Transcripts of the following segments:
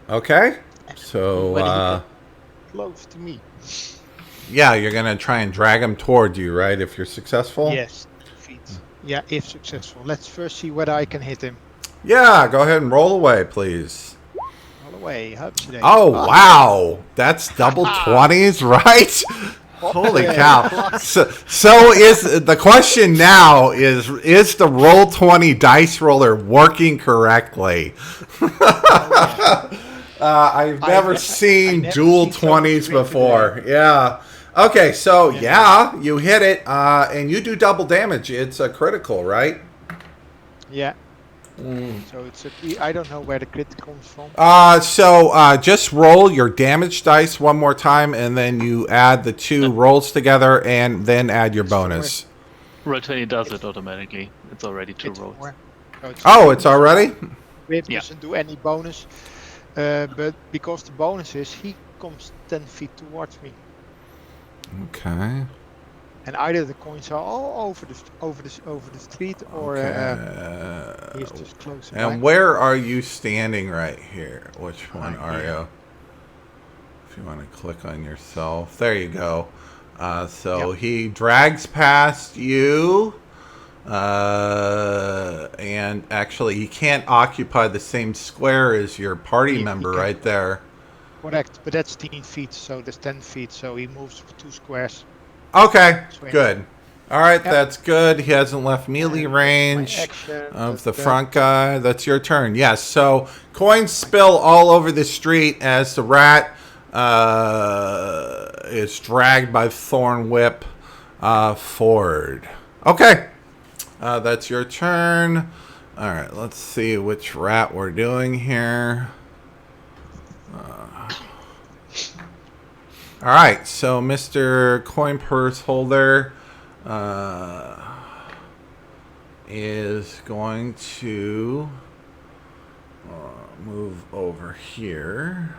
Okay. So, When he gets close to me. yeah, you're going to try and drag him toward you, right? If you're successful? Yes, feet. Yeah, if successful. Let's first see whether I can hit him. Yeah, go ahead and roll away, please. All the way. Hupsy Oh, Ah, wow. That's double 20s, right? Holy yeah, cow. plus. So is the question now is the roll 20 dice roller working correctly? Oh yeah. I've never I seen never dual seen so much 20s grit today. before. Yeah. Okay, so Yeah. yeah, you hit it and you do double damage. It's a critical, right? Yeah. So it's a. I don't know where the crit comes from. So just roll your damage dice one more time, and then you add the two rolls together, and then add your It's four. bonus. Roll 20 does It's it automatically. It's already 2 it's rolls. four. So it's Oh, three it's plus already? one. Whip Yeah. doesn't do any bonus. But because the bonus is he comes 10 feet towards me, Okay. and either the coins are all over the street, or he's just close by. And where are you standing right here? Which one Right are here. you? If you want to click on yourself. There you go. So Yep. he drags past you. And actually, he can't occupy the same square as your party He member can, right there. correct, but that's 10 feet, so that's 10 feet, so he moves 2 squares. Okay, Swing. good. All right, Yep. that's good. He hasn't left melee And that's my range action. of the That- front guy. That's your turn. Yes. So coins spill all over the street as the rat is dragged by Thorn Whip forward. Okay, that's your turn. All right, let's see which rat we're doing here. All right, so Mr. Coin Purse Holder is going to move over here.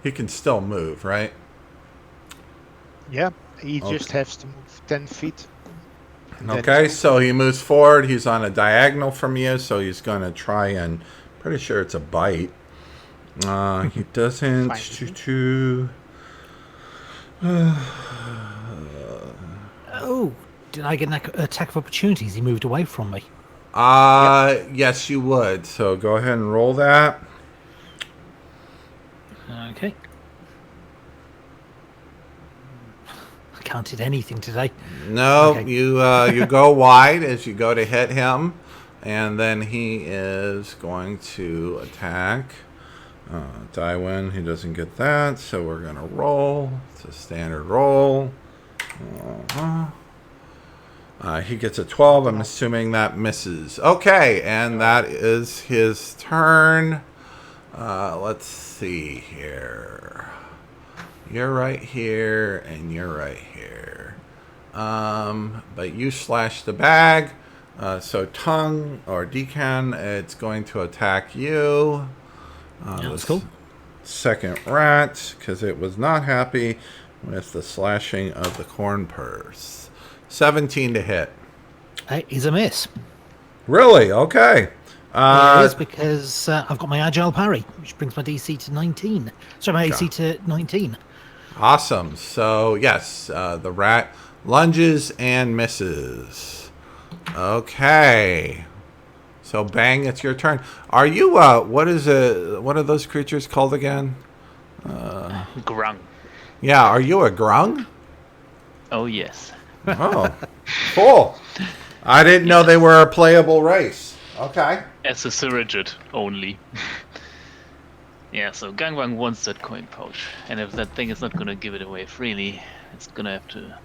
He can still move, right? Yeah, he Okay. just has to move 10 feet. and then Okay, he's so he moves forward. He's on a diagonal from you, so he's going to try and... Pretty sure it's a bite. He doesn't... Fine. Oh, did I get an attack of opportunities? He moved away from me. Yes, you would. So go ahead and roll that. Okay. I can't hit anything today. No, Okay. you go wide as you go to hit him, and then he is going to attack. Daiwin, he doesn't get that, so we're gonna roll. It's a standard roll. He gets a 12. I'm assuming that misses. Okay, and that is his turn. Let's see here. You're right here, and you're right here. But you slash the bag. So tongue or decan, it's going to attack you. Yeah, that's cool. Second rat, because it was not happy with the slashing of the corn purse. 17 to hit. Hey, he's a miss. Really? Okay. It is because I've got my agile parry, which brings my DC to 19. Sorry, my AC to 19. Awesome. So, yes, the rat lunges and misses. Okay. So, Bang, it's your turn. Are you, what are those creatures called again? Grung. Yeah, are you a grung? Oh, yes. Oh, cool. I didn't know they were a playable race. Okay. As a surrogate only. Yeah, so Gangwang wants that coin pouch. And if that thing is not gonna give it away freely, it's gonna have to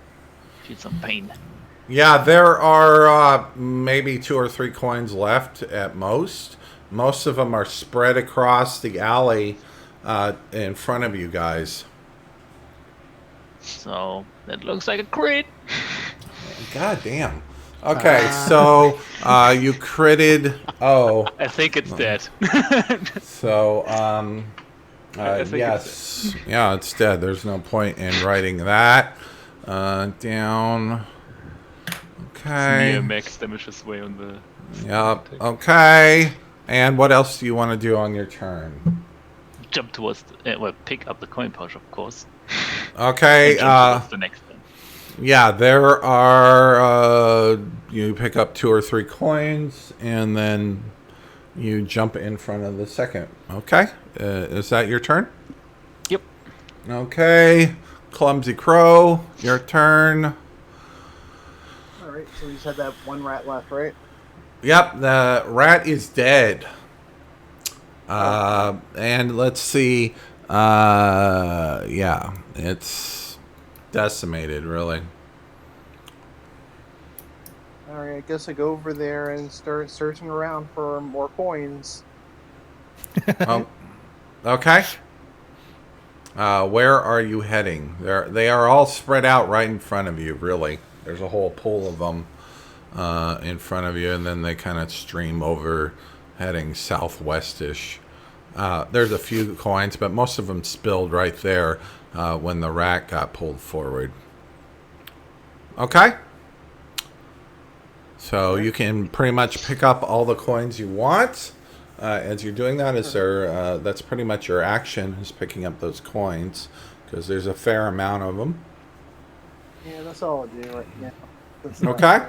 feel some pain. Yeah, there are maybe 2 or 3 coins left at most. Most of them are spread across the alley in front of you guys. So that looks like a crit. God damn. Okay, so you critted. Oh, I think it's dead. so I think yes, yeah, it's dead. There's no point in writing that down. Okay. Near max damage this way on the. Yep. Okay. And what else do you want to do on your turn? jump towards, pick up the coin pouch, of course. Okay. And jump towards the next one. Yeah, there are. You pick up 2 or 3 coins, and then you jump in front of the second. Okay. Is that your turn? Yep. Okay. Clumsy Crow, your turn. All right, so we just had that one rat left, right? Yep, the rat is dead. And let's see. Yeah, it's decimated, really. All right, I guess I go over there and start searching around for more coins. Oh, okay. Where are you heading? They are all spread out right in front of you, really. There's a whole pool of them in front of you, and then they kind of stream over, heading southwestish. There's a few coins, but most of them spilled right there when the rat got pulled forward. Okay? So you can pretty much pick up all the coins you want. As you're doing that, that's pretty much your action, is picking up those coins, because there's a fair amount of them. Yeah, that's all I do right now. Okay.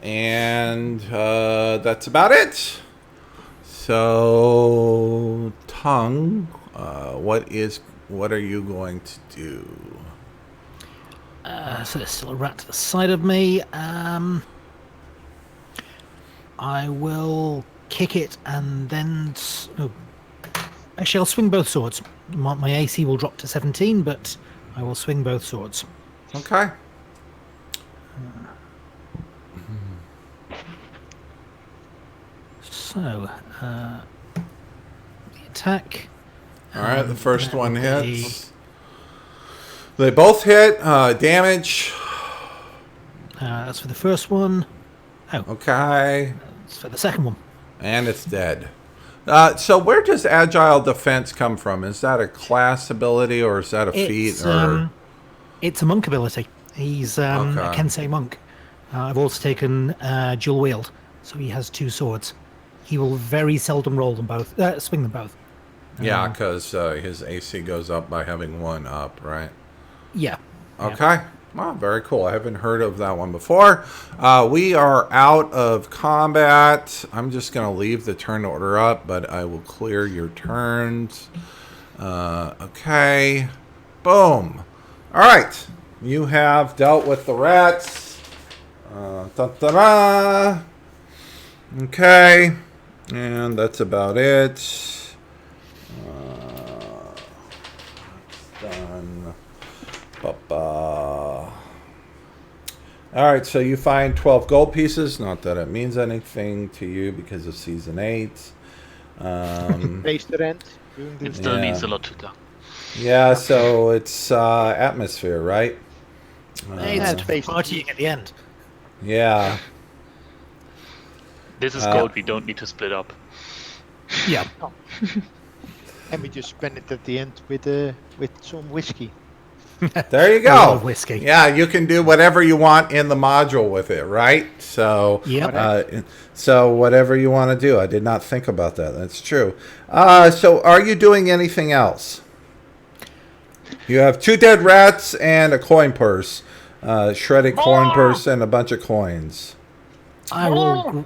And that's about it. So, Tongue, what are you going to do? So there's still a rat to the side of me. I will kick it and then... Actually, I'll swing both swords. My AC will drop to 17, but I will swing both swords. Okay. So, the attack. All right, the first one hits. They both hit. Damage. That's for the first one. Oh, Okay. that's for the second one. And it's dead. So where does Agile Defense come from? Is that a class ability, or is that a feat? It's a monk ability. He's a Okay. Kensei monk. I've also taken dual wield, so he has 2 swords. He will very seldom roll them both, swing them both. Yeah, because his AC goes up by having 1 up, right? Yeah. Okay. Wow, very cool. I haven't heard of that one before. We are out of combat. I'm just going to leave the turn order up, but I will clear your turns. Okay. Boom. All right. You have dealt with the rats. Ta-da-da. Okay. And that's about it. Done. All right, so you find 12 gold pieces. Not that it means anything to you because of Season 8. Base the rent. It still Yeah. needs a lot to go. Yeah, so it's atmosphere, right? It's space. partying at the end. Yeah. This is gold we don't need to split up. Yeah. And we just spend it at the end with some whiskey. There you I go. love whiskey. Yeah, you can do whatever you want in the module with it, right? So, Yep. So whatever you want to do. I did not think about that. That's true. So are you doing anything else? You have 2 dead rats and a coin purse. Shredded coin purse and a bunch of coins. I will.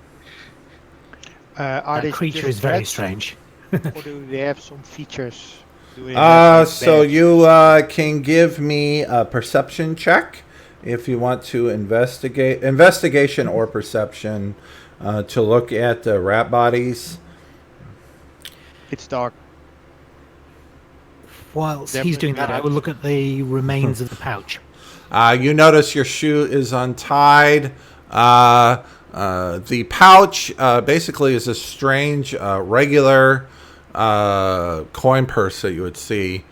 Are That they creature just is very rats, strange. or do they have some features? Do they have some So badge? you can give me a perception check if you want to investigation or perception to look at the rat bodies. It's dark. Whilst They're he's doing bringing that, it I up. will look at the remains of the pouch. You notice your shoe is untied. The pouch basically is a strange, regular coin purse that you would see.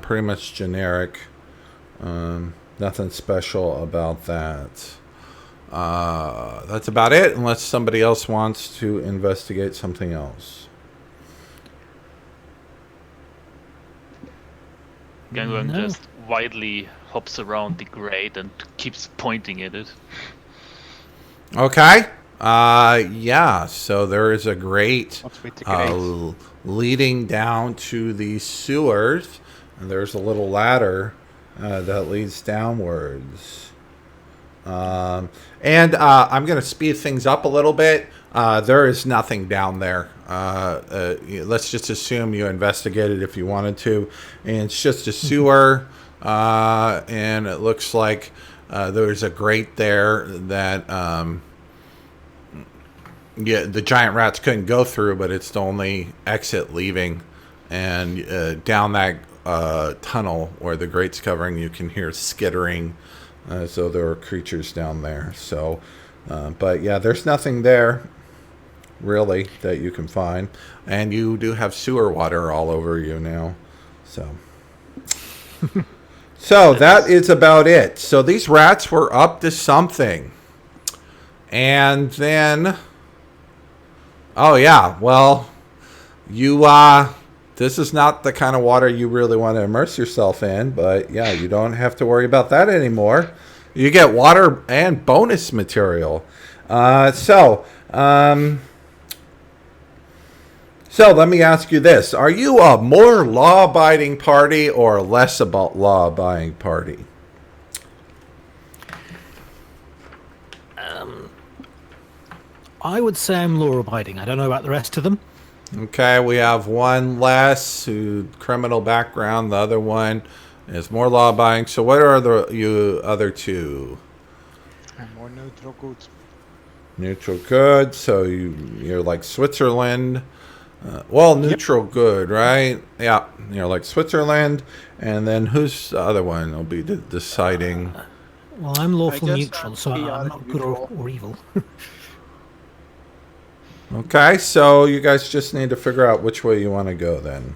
Pretty much generic. Nothing special about that. That's about it, unless somebody else wants to investigate something else. Gangwang No. just widely hops around the grate and keeps pointing at it. Okay. Yeah, so there is a grate What's with the grate? leading down to the sewers, and there's a little ladder that leads downwards. And I'm going to speed things up a little bit. There is nothing down there. Let's just assume you investigated if you wanted to. And it's just a sewer, and it looks like there's a grate there that... yeah, the giant rats couldn't go through, but it's the only exit leaving. And down that tunnel where the grate's covering, you can hear skittering. So there are creatures down there. So, but yeah, there's nothing there, really, that you can find. And you do have sewer water all over you now. So... So that is about it. So these rats were up to something. And then... Oh, yeah. Well, you, this is not the kind of water you really want to immerse yourself in, but yeah, you don't have to worry about that anymore. You get water and bonus material. So let me ask you this. Are you a more law-abiding party or a less about law-abiding party? I would say I'm law-abiding. I don't know about the rest of them. Okay, we have one less who criminal background. The other one is more law-abiding. So what are you other two? I'm more neutral good. Neutral good. So you're like Switzerland. Well, neutral good, right? Yeah, you're like Switzerland. And then who's the other one? Will be deciding. Well, I'm lawful guess neutral, I'm so I'm chaotic not good or neutral. evil. Okay, so you guys just need to figure out which way you want to go then.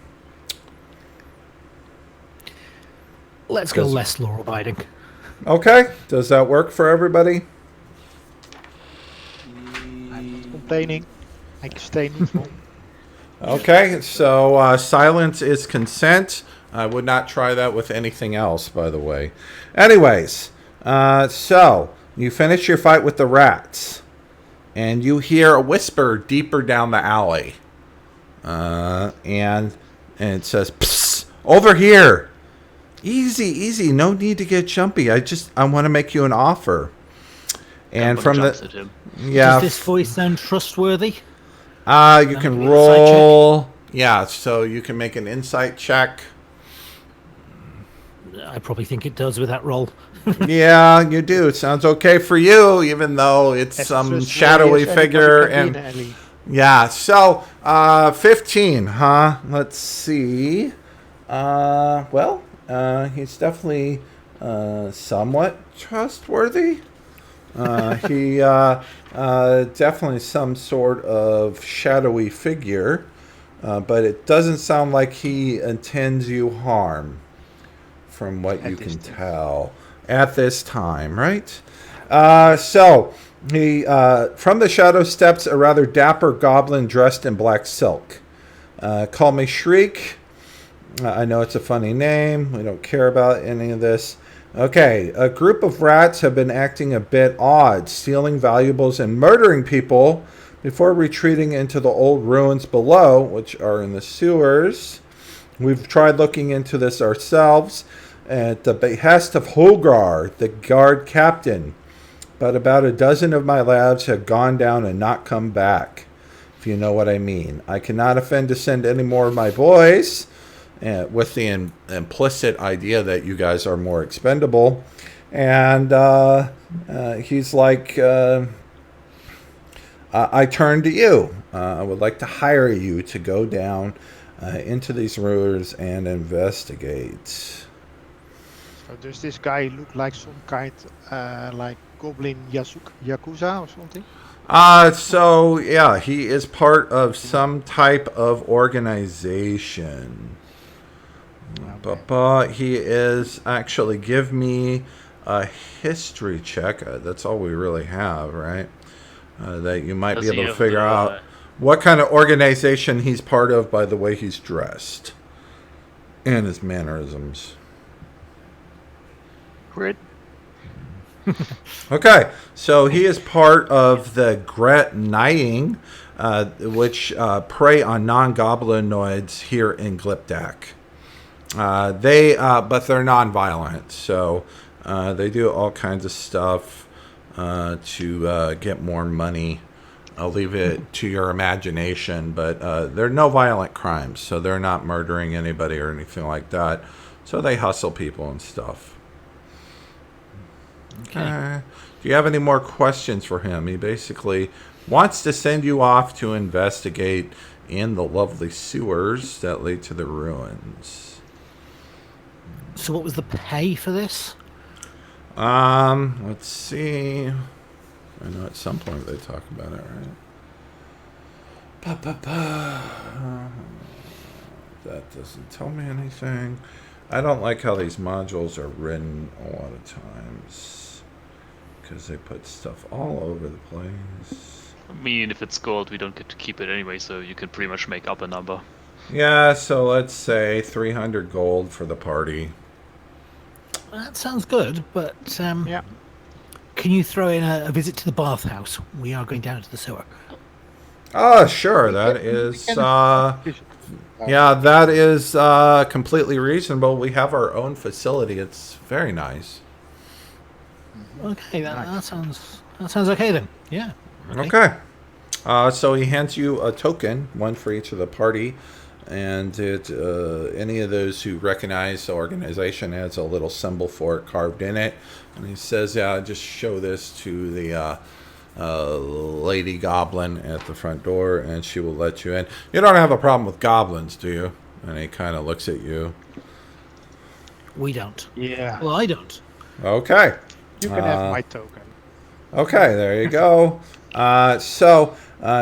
Let's go less law-abiding. Okay, does that work for everybody? I'm not complaining. I can stay neutral. Okay, so silence is consent. I would not try that with anything else, by the way. Anyways, so you finish your fight with the rats. And you hear a whisper deeper down the alley. And it says, "Psst, over here. Easy, easy. No need to get jumpy. I want to make you an offer." And from the... Yeah. Does this voice sound trustworthy? You can roll... Yeah, so you can make an insight check. I probably think it does with that roll. Yeah, you do. It sounds okay for you, even though it's some shadowy figure. And yeah, so 15, huh? Let's see. Well, he's definitely somewhat trustworthy. He definitely some sort of shadowy figure, but it doesn't sound like he intends you harm, from what you can tell. At this time, right? So he from the shadow steps a rather dapper goblin dressed in black silk. Call me Shriek. I know it's a funny name. We don't care about any of this. Okay, a group of rats have been acting a bit odd, stealing valuables and murdering people before retreating into the old ruins below, which are in the sewers. We've tried looking into this ourselves at the behest of Holgar, the guard captain, but about a dozen of my lads have gone down and not come back, if you know what I mean. I cannot afford to send any more of my boys, with the implicit idea that you guys are more expendable. And he's like, I turn to you. I would like to hire you to go down into these ruins and investigate. So does this guy look like some kind, like goblin yakuza or something? So yeah, he is part of some type of organization. Okay. But he is actually, give me a history check. That's all we really have, right? That you might be able to figure out what kind of organization he's part of by the way he's dressed and his mannerisms. Great. Okay, so he is part of the Gret Knighting, which prey on non-goblinoids here in Glip Dak. But they're non-violent, so they do all kinds of stuff to get more money. I'll leave it to your imagination, but they're no violent crimes, so they're not murdering anybody or anything like that. So they hustle people and stuff. Okay. Do you have any more questions for him? He basically wants to send you off to investigate in the lovely sewers that lead to the ruins. So what was the pay for this? Let's see. I know at some point they talk about it, right? That doesn't tell me anything. I don't like how these modules are written a lot of times, because they put stuff all over the place. I mean, if it's gold, we don't get to keep it anyway, so you can pretty much make up a number. Yeah, so let's say 300 gold for the party. That sounds good, but Yeah. can you throw in a visit to the bathhouse? We are going down to the sewer. Sure, that is, yeah, Yeah. that is completely reasonable. We have our own facility. It's very nice. Okay, that sounds okay then. Yeah. Okay. So he hands you a token, one for each of the party, and any of those who recognize the organization has a little symbol for it carved in it. And he says, yeah, just show this to the lady goblin at the front door, and she will let you in. You don't have a problem with goblins, do you? And he kind of looks at you. We don't. Yeah. Well, I don't. Okay. You can have my token. Okay, there you go. So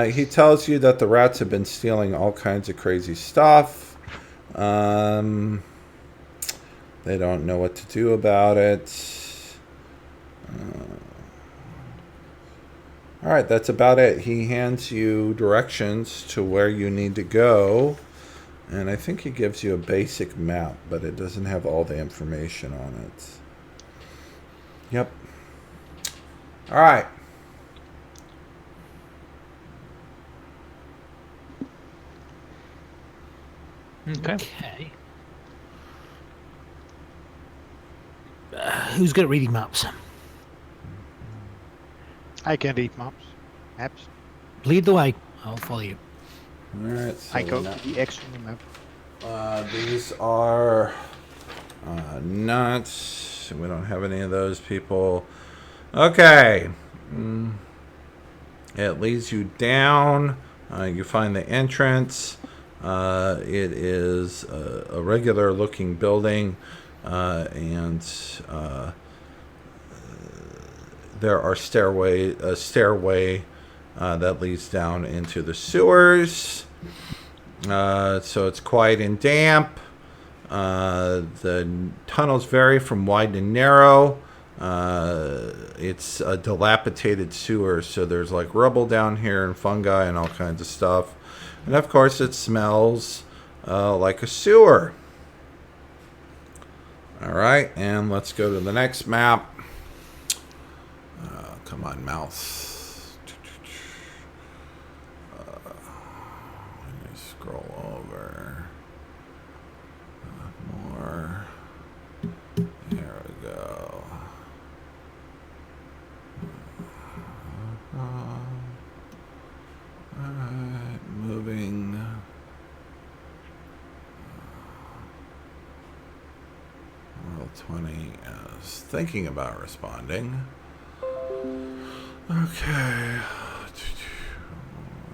he tells you that the rats have been stealing all kinds of crazy stuff. They don't know what to do about it. All right, that's about it. He hands you directions to where you need to go. And I think he gives you a basic map, but it doesn't have all the information on it. Yep. All right. Okay. Okay. Who's good at reading maps? I can read maps. Maps. Lead the way. I'll follow you. All right. So I go now- to the actual map. these are nuts. We don't have any of those people. Okay. It leads you down. You find the entrance. It is a regular looking building, and there are a stairway that leads down into the sewers. So it's quiet and damp. The tunnels vary from wide to narrow. It's a dilapidated sewer, so there's like rubble down here and fungi and all kinds of stuff. And of course it smells like a sewer. Alright, and let's go to the next map. Come on, mouse. Let me scroll over. More. There we go. Alright, moving. Roll 20 is thinking about responding. Okay.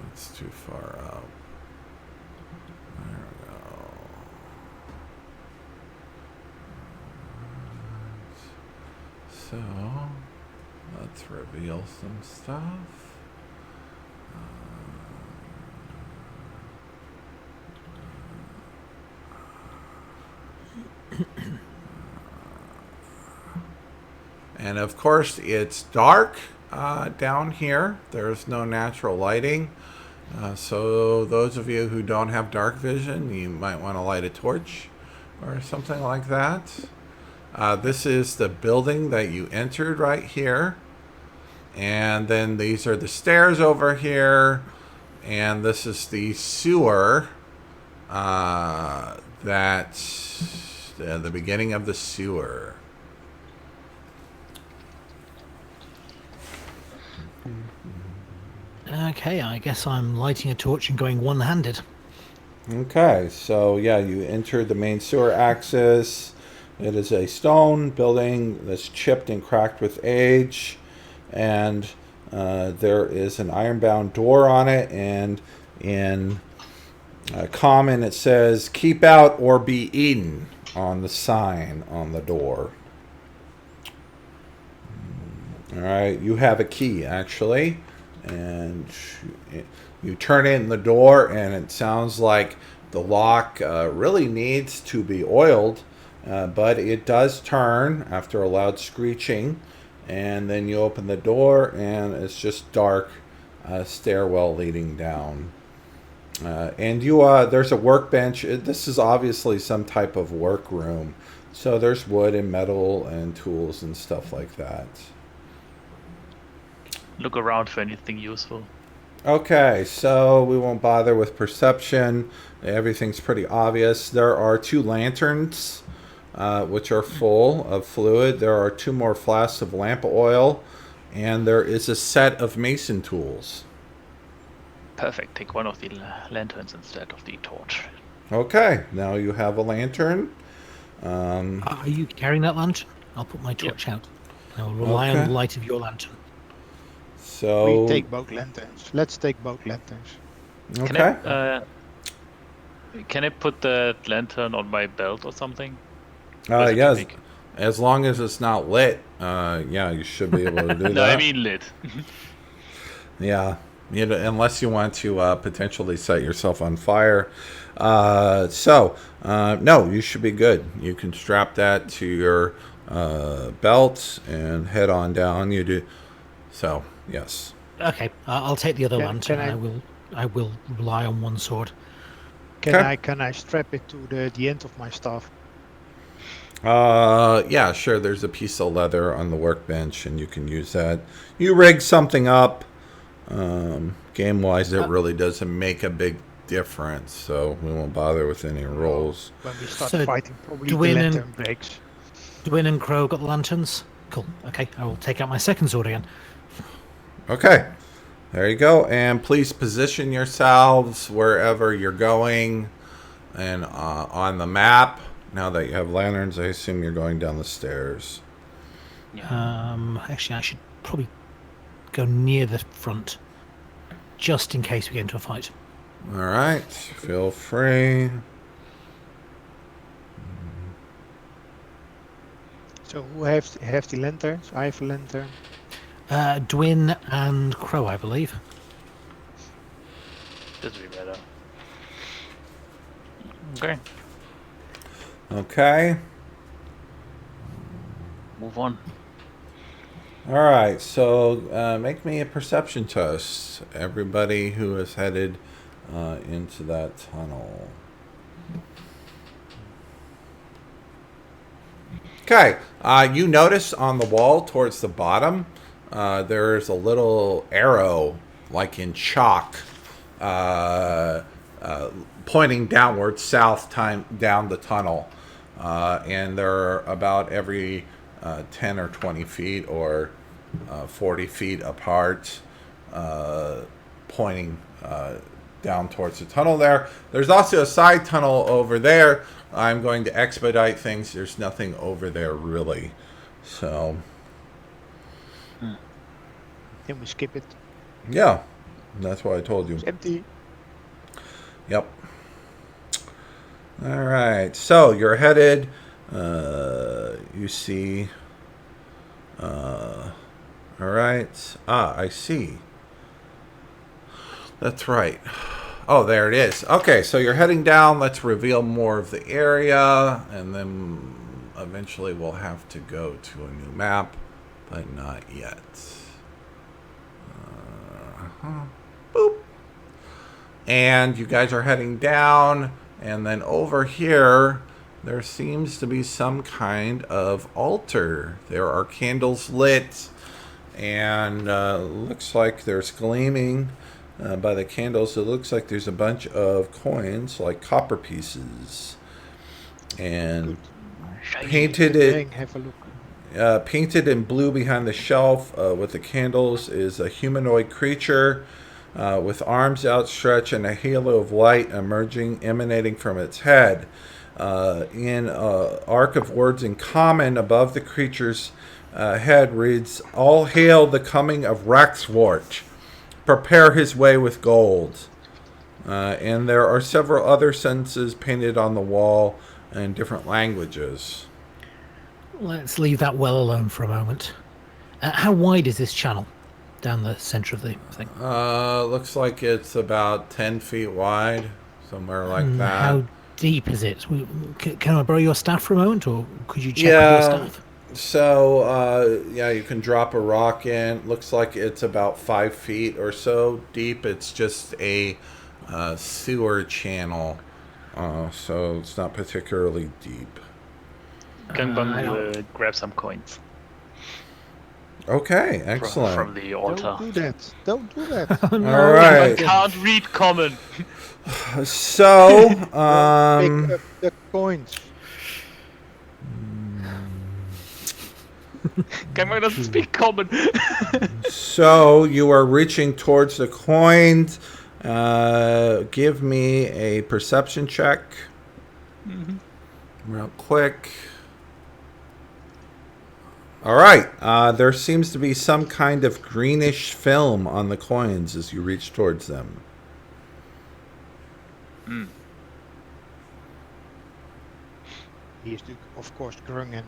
That's too far up. There we go. So, let's reveal some stuff. And of course, it's dark down here. There's no natural lighting. So those of you who don't have dark vision, you might want to light a torch or something like that. This is the building that you entered right here. And then these are the stairs over here. And this is the sewer. That's the beginning of the sewer. Okay, I guess I'm lighting a torch and going one-handed. Okay, so yeah, you entered the main sewer access. It is a stone building that's chipped and cracked with age, and there is an iron-bound door on it, and in common it says, "Keep out or be eaten," on the sign on the door. All right, you have a key, actually, and you turn in the door, and it sounds like the lock really needs to be oiled, but it does turn after a loud screeching, and then you open the door, and it's just dark stairwell leading down. And there's a workbench. This is obviously some type of workroom, so there's wood and metal and tools and stuff like that. Look around for anything useful. Okay, so we won't bother with perception. Everything's pretty obvious. There are 2 lanterns, which are full of fluid. There are 2 more flasks of lamp oil, and there is a set of mason tools. Perfect. Take one of the lanterns instead of the torch. Okay, now you have a lantern. Are you carrying that lantern? I'll put my torch out. I will rely on Okay. the light of your lantern. So We take both lanterns. Let's take both lanterns. okay. Can I put the lantern on my belt or something? Yes. As long as it's not lit, yeah, you should be able to do No, that. I mean lit. Yeah, unless you want to potentially set yourself on fire. No, you should be good. You can strap that to your belt and head on down. You do. So, yes. Okay, I'll take the other Can- lantern. can I will rely on one sword. Can I strap it to the end of my staff? Yeah, sure. There's a piece of leather on the workbench, and you can use that. You rig something up. Game-wise, it really doesn't make a big difference, so we won't bother with any rolls. When we start So, fighting, probably Dwayne the and- lantern breaks. Dwayne and Crow got the lanterns? Cool. Okay, I will take out my second sword again. Okay, there you go. And please position yourselves wherever you're going, and on the map. Now that you have lanterns, I assume you're going down the stairs. Actually, I should probably go near the front, just in case we get into a fight. All right, feel free. So who have the lanterns? I have a lantern. Dwyn and Crow, I believe. This would be better. Okay, Okay. move on. All right, so make me a perception test. Everybody who is headed into that tunnel. Okay, you notice on the wall towards the bottom, there's a little arrow, like in chalk, pointing downward, south, down the tunnel. And they're about every 10 or 20 feet or 40 feet apart, pointing down towards the tunnel there. There's also a side tunnel over there. I'm going to expedite things. There's nothing over there really. So, Then we skip it. yeah, that's what I told you. It's empty. Yep. All right. So you're headed. You see. All right. I see. That's right. Oh, there it is. Okay, so you're heading down. Let's reveal more of the area, and then eventually we'll have to go to a new map, but not yet. Boop. And you guys are heading down, and then over here there seems to be some kind of altar. There are candles lit, and looks like there's gleaming by the candles. It looks like there's a bunch of coins, like copper pieces, and painted it. Bang, have a look. Painted in blue behind the shelf with the candles is a humanoid creature with arms outstretched and a halo of light emanating from its head. In arc of words in common above the creature's head reads, "All hail the coming of Raxwart. Prepare his way with gold." And there are several other sentences painted on the wall in different languages. Let's leave that well alone for a moment. How wide is this channel down the center of the thing? Looks like it's about 10 feet wide, somewhere like that. How deep is it? Can I borrow your staff for a moment, or could you check with Yeah. your staff? So, you can drop a rock in. Looks like it's about 5 feet or so deep. It's just a sewer channel, so it's not particularly deep. Gangbang I will grab some coins Okay, excellent. from the altar. Don't do that. Don't do that. Oh, no. All right. I can't read common. So, Pick up the coins. Gangbang doesn't speak common. so you are reaching towards the coins. Give me a perception check. Real quick. All right. There seems to be some kind of greenish film on the coins as you reach towards them. He is, of course, grung and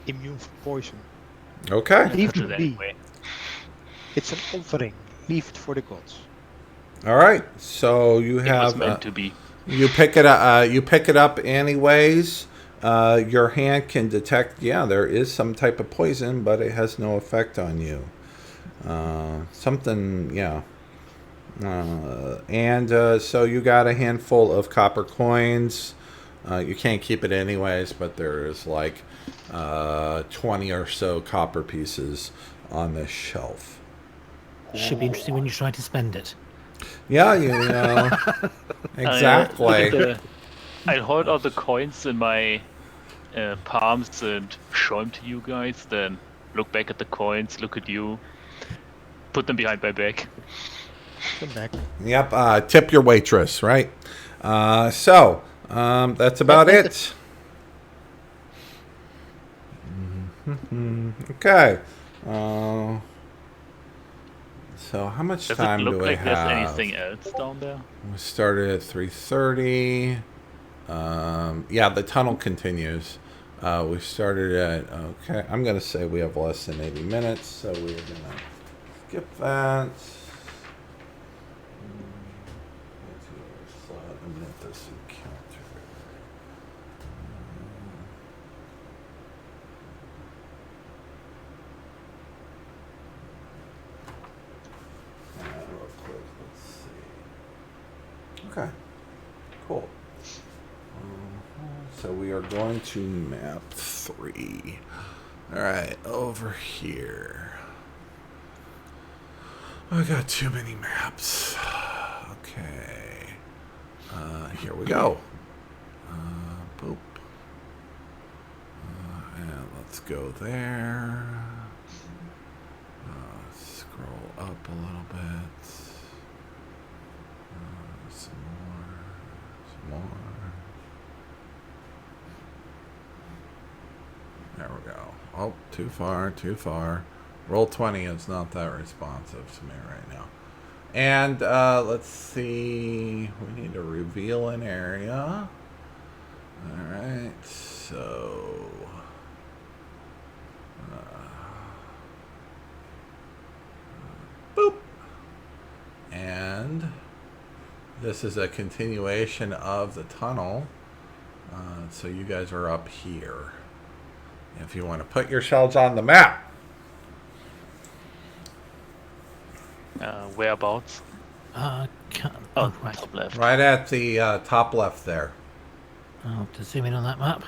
immune for poison. Okay. Leave Touch it it be. anyway. It's an offering. Leave it for the gods. All right. So you It was have meant to be. you pick it up. You pick it up anyways. Your hand can detect. Yeah, there is some type of poison, but it has no effect on you. Something. Yeah. So you got a handful of copper coins. You can't keep it anyways, but there is like 20 or so copper pieces on this shelf. Should be interesting when you try to spend it. Yeah, you know. Exactly. I'll hold out the coins in my palms and show them to you guys. Then look back at the coins, look at you, put them behind my back. Come back. Yep. Tip your waitress, right? That's about it. Okay. So how much Does time it look do like I there's have? anything else down there? We started at 3:30. Yeah, the tunnel continues. We started at, okay, I'm going to say we have less than 80 minutes, so we're going to skip that. Okay, cool. So we are going to map 3. All right, over here. I got too many maps. Okay. Here we go. Boop. And let's go there. Scroll up a little bit. Some more. There we go. Oh, too far. Roll 20 is not that responsive to me right now. And let's see. We need to reveal an area. Alright, so... boop. And this is a continuation of the tunnel. So you guys are up here. If you want to put yourselves on the map. Whereabouts? Right. Top left. Right at the top left there. I'll have to zoom in on that map.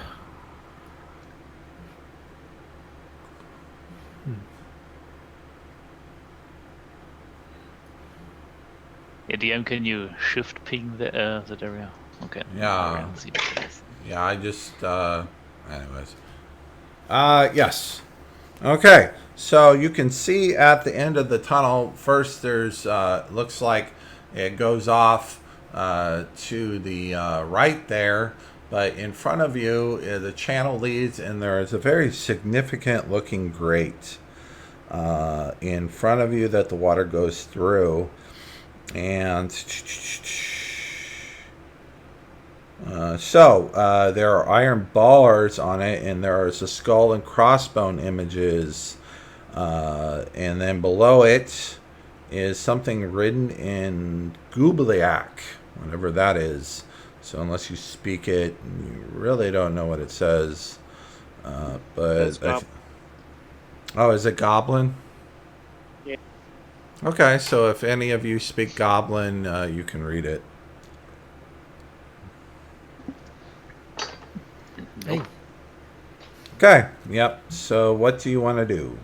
Yeah, DM, can you shift ping that area? Okay. Yeah. Area, see what it is. Yeah, I just, anyways. Yes. Okay, so you can see at the end of the tunnel, first there's, looks like it goes off to the right there, but in front of you, the channel leads, and there is a very significant looking grate in front of you that the water goes through. And there are iron bars on it, and there is a skull and crossbone images. And then below it is something written in Gubliak, whatever that is. So unless you speak it, you really don't know what it says. Oh, is it Goblin? Yeah. Okay, so if any of you speak Goblin, you can read it. Hey, Okay, yep. So what do you want to do?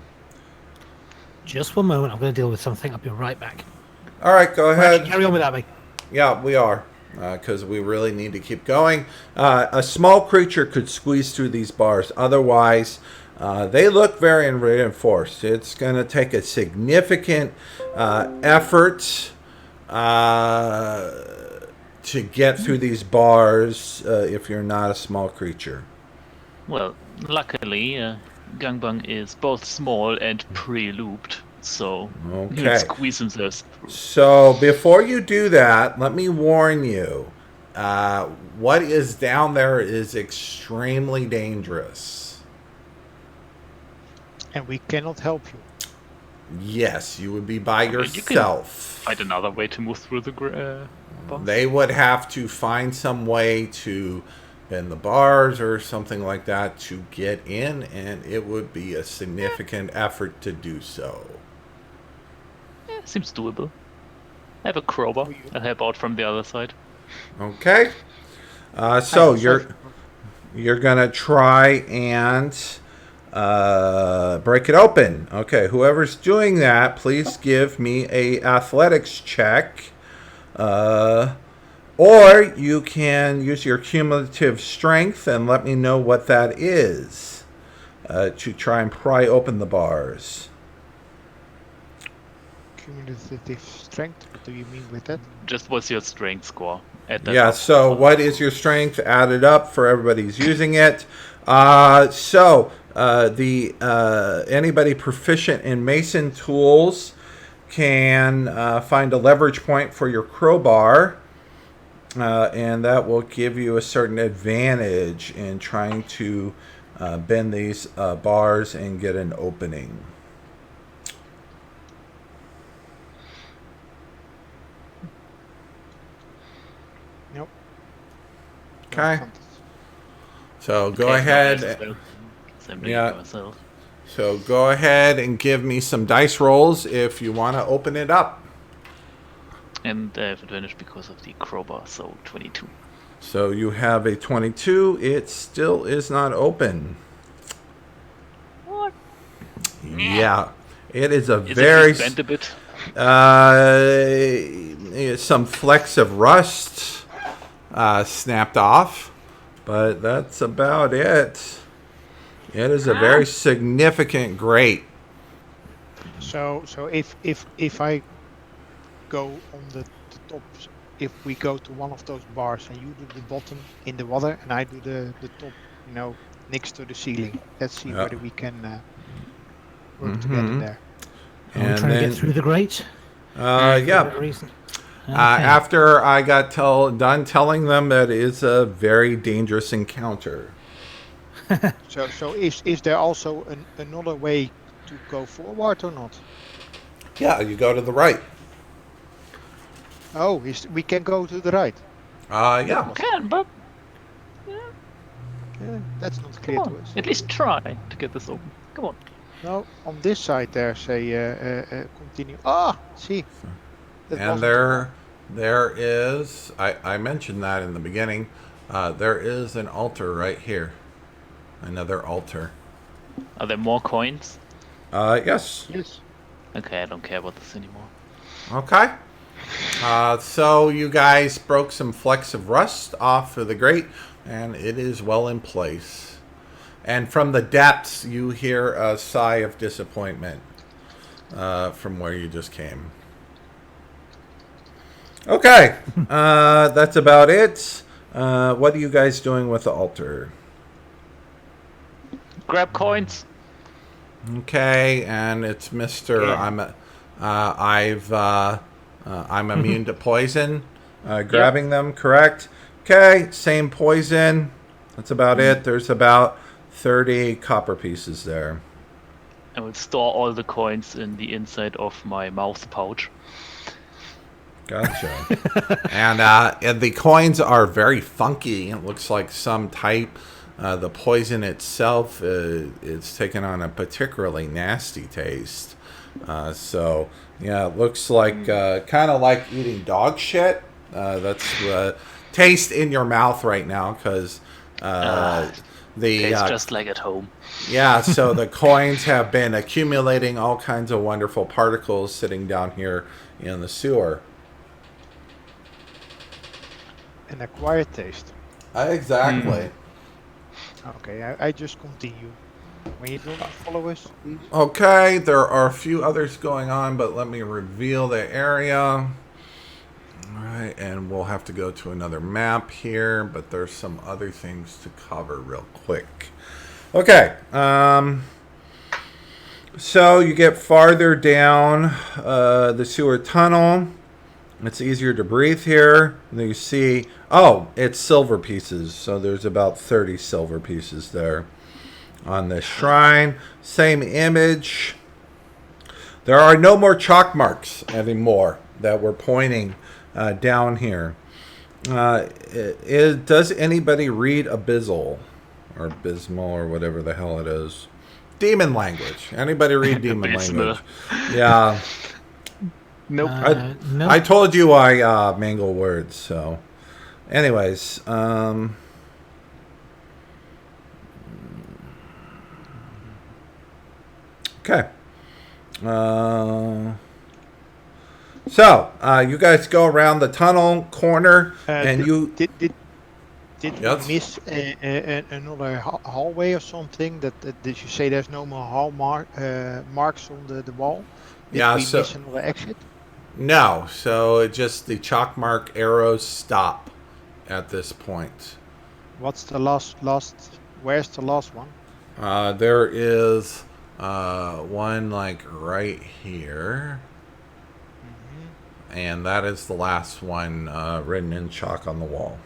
just one moment. I'm going to deal with something. I'll be right back. All right, go ahead. Carry on without me. Yeah, we are, because we really need to keep going. A small creature could squeeze through these bars. Otherwise, they look very reinforced. It's going to take a significant effort to get through these bars if you're not a small creature. Well, luckily, Gangbang is both small and pre-looped, so he Okay. can squeeze himself through. So before you do that, let me warn you. What is down there is extremely dangerous. And we cannot help you. Yes, you would be by mean, you can yourself. Find another way to move through the box. They would have to find some way to bend the bars or something like that to get in, and it would be a significant effort to do so. Yeah, seems doable. I have a crowbar. I'll help out from the other side. Okay. So you're gonna try and break it open. Okay. Whoever's doing that, please give me a athletics check. Or you can use your cumulative strength and let me know what that is to try and pry open the bars. Cumulative strength. What do you mean with that? Just what's your strength score? Add that Yeah, up. so what is your strength? Add it up for everybody's using it. Anybody proficient in Mason tools can find a leverage point for your crowbar. And that will give you a certain advantage in trying to bend these bars and get an opening. Nope. Okay. So go ahead. Yeah. So go ahead and give me some dice rolls if you want to open it up. And I have advantage because of the crowbar, so 22. So you have a 22. It still is not open. What? Yeah. It is a Is very... it bent a bit? Some flecks of rust snapped off, but that's about it. It is a very significant grate. So if I go on the top, if we go to one of those bars and you do the bottom in the water and I do the top, next to the ceiling, let's see whether we can work together there. Are we trying to get through the grate? Yeah. For that reason? Okay. After I got done telling them that it is a very dangerous encounter. So is there also another way to go forward or not? Yeah, you go to the right. Oh, we can go to the right. Yeah. Can, but Yeah, that's not come clear to on. us. At least try to get this open. Come on. No, on this side there's a continue. Ah, see. That And wasn't- there is, I mentioned that in the beginning, There is an altar right here. Another altar. Are there more coins? Yes. Yes. Okay, I don't care about this anymore. Okay. So you guys broke some flecks of rust off of the grate, and it is well in place. And from the depths, you hear a sigh of disappointment from where you just came. Okay, that's about it. What are you guys doing with the altar? Grab coins. Okay, and it's Mister. Yeah. I'm immune to poison. Grabbing them, correct? Okay, same poison. That's about it. There's about 30 copper pieces there. I will store all the coins in the inside of my mouth pouch. Gotcha. And the coins are very funky. It looks like some type. The poison itself is taken on a particularly nasty taste. So, yeah, it looks like kind of like eating dog shit. That's the taste in your mouth right now because Tastes just like at home. yeah, so the coins have been accumulating all kinds of wonderful particles sitting down here in the sewer. An acquired taste. Exactly. Okay, I just continue. When you don't follow us, please. Okay, there are a few others going on, but let me reveal the area. All right, and we'll have to go to another map here, but there's some other things to cover real quick. Okay, so you get farther down the sewer tunnel. It's easier to breathe here. And you see, oh, it's silver pieces. So there's about 30 silver pieces there on this shrine. Same image. There are no more chalk marks anymore that we're pointing down here. Does anybody read Abyssal or Abysmal or whatever the hell it is? Demon language. Anybody read demon language? Yeah. Nope. No. I told you I mangle words, so. Anyways, okay. So, you guys go around the tunnel corner, and you... Did Yes? we miss another hallway or something? Did you say there's no more marks on the wall? Did Yeah, we so- miss another exit? No, so it just the chalk mark arrows stop at this point. What's the last? Where's the last one? There is one like right here, and that is the last one written in chalk on the wall.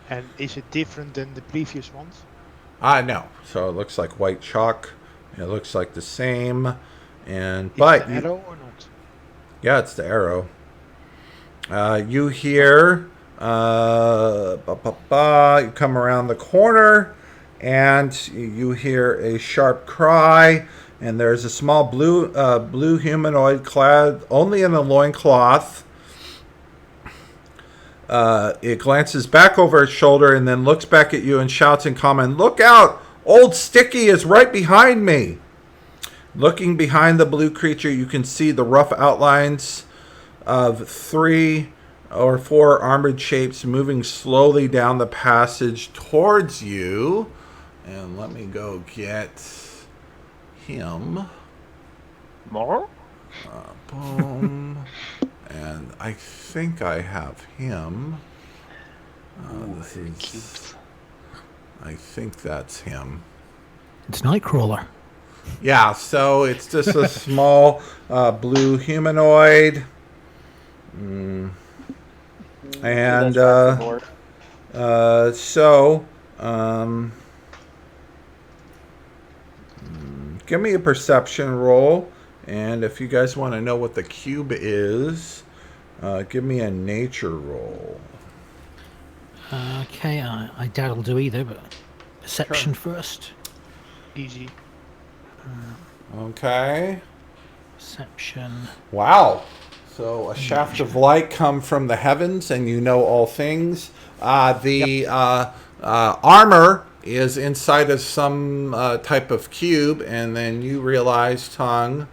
And is it different than the previous ones? No. So it looks like white chalk. It looks like the same, and Is but the you, arrow or not? yeah, it's the arrow. You hear, you come around the corner, and you hear a sharp cry, and there's a small blue humanoid clad only in a loincloth. It glances back over its shoulder and then looks back at you and shouts in common, "Look out! Old Sticky is right behind me!" Looking behind the blue creature, you can see the rough outlines of 3 or 4 armored shapes moving slowly down the passage towards you. And let me go get him. More? Boom. And I think I have him. This is. Cubes. I think that's him. It's Nightcrawler. Yeah, so it's just a small blue humanoid. And give me a perception roll. And if you guys want to know what the cube is, give me a nature roll. Okay, I doubt I'll do either, but perception first. Easy. Okay. Perception. Wow. So a shaft of light come from the heavens, and you know all things. The armor is inside of some type of cube, and then you realize, Tongue,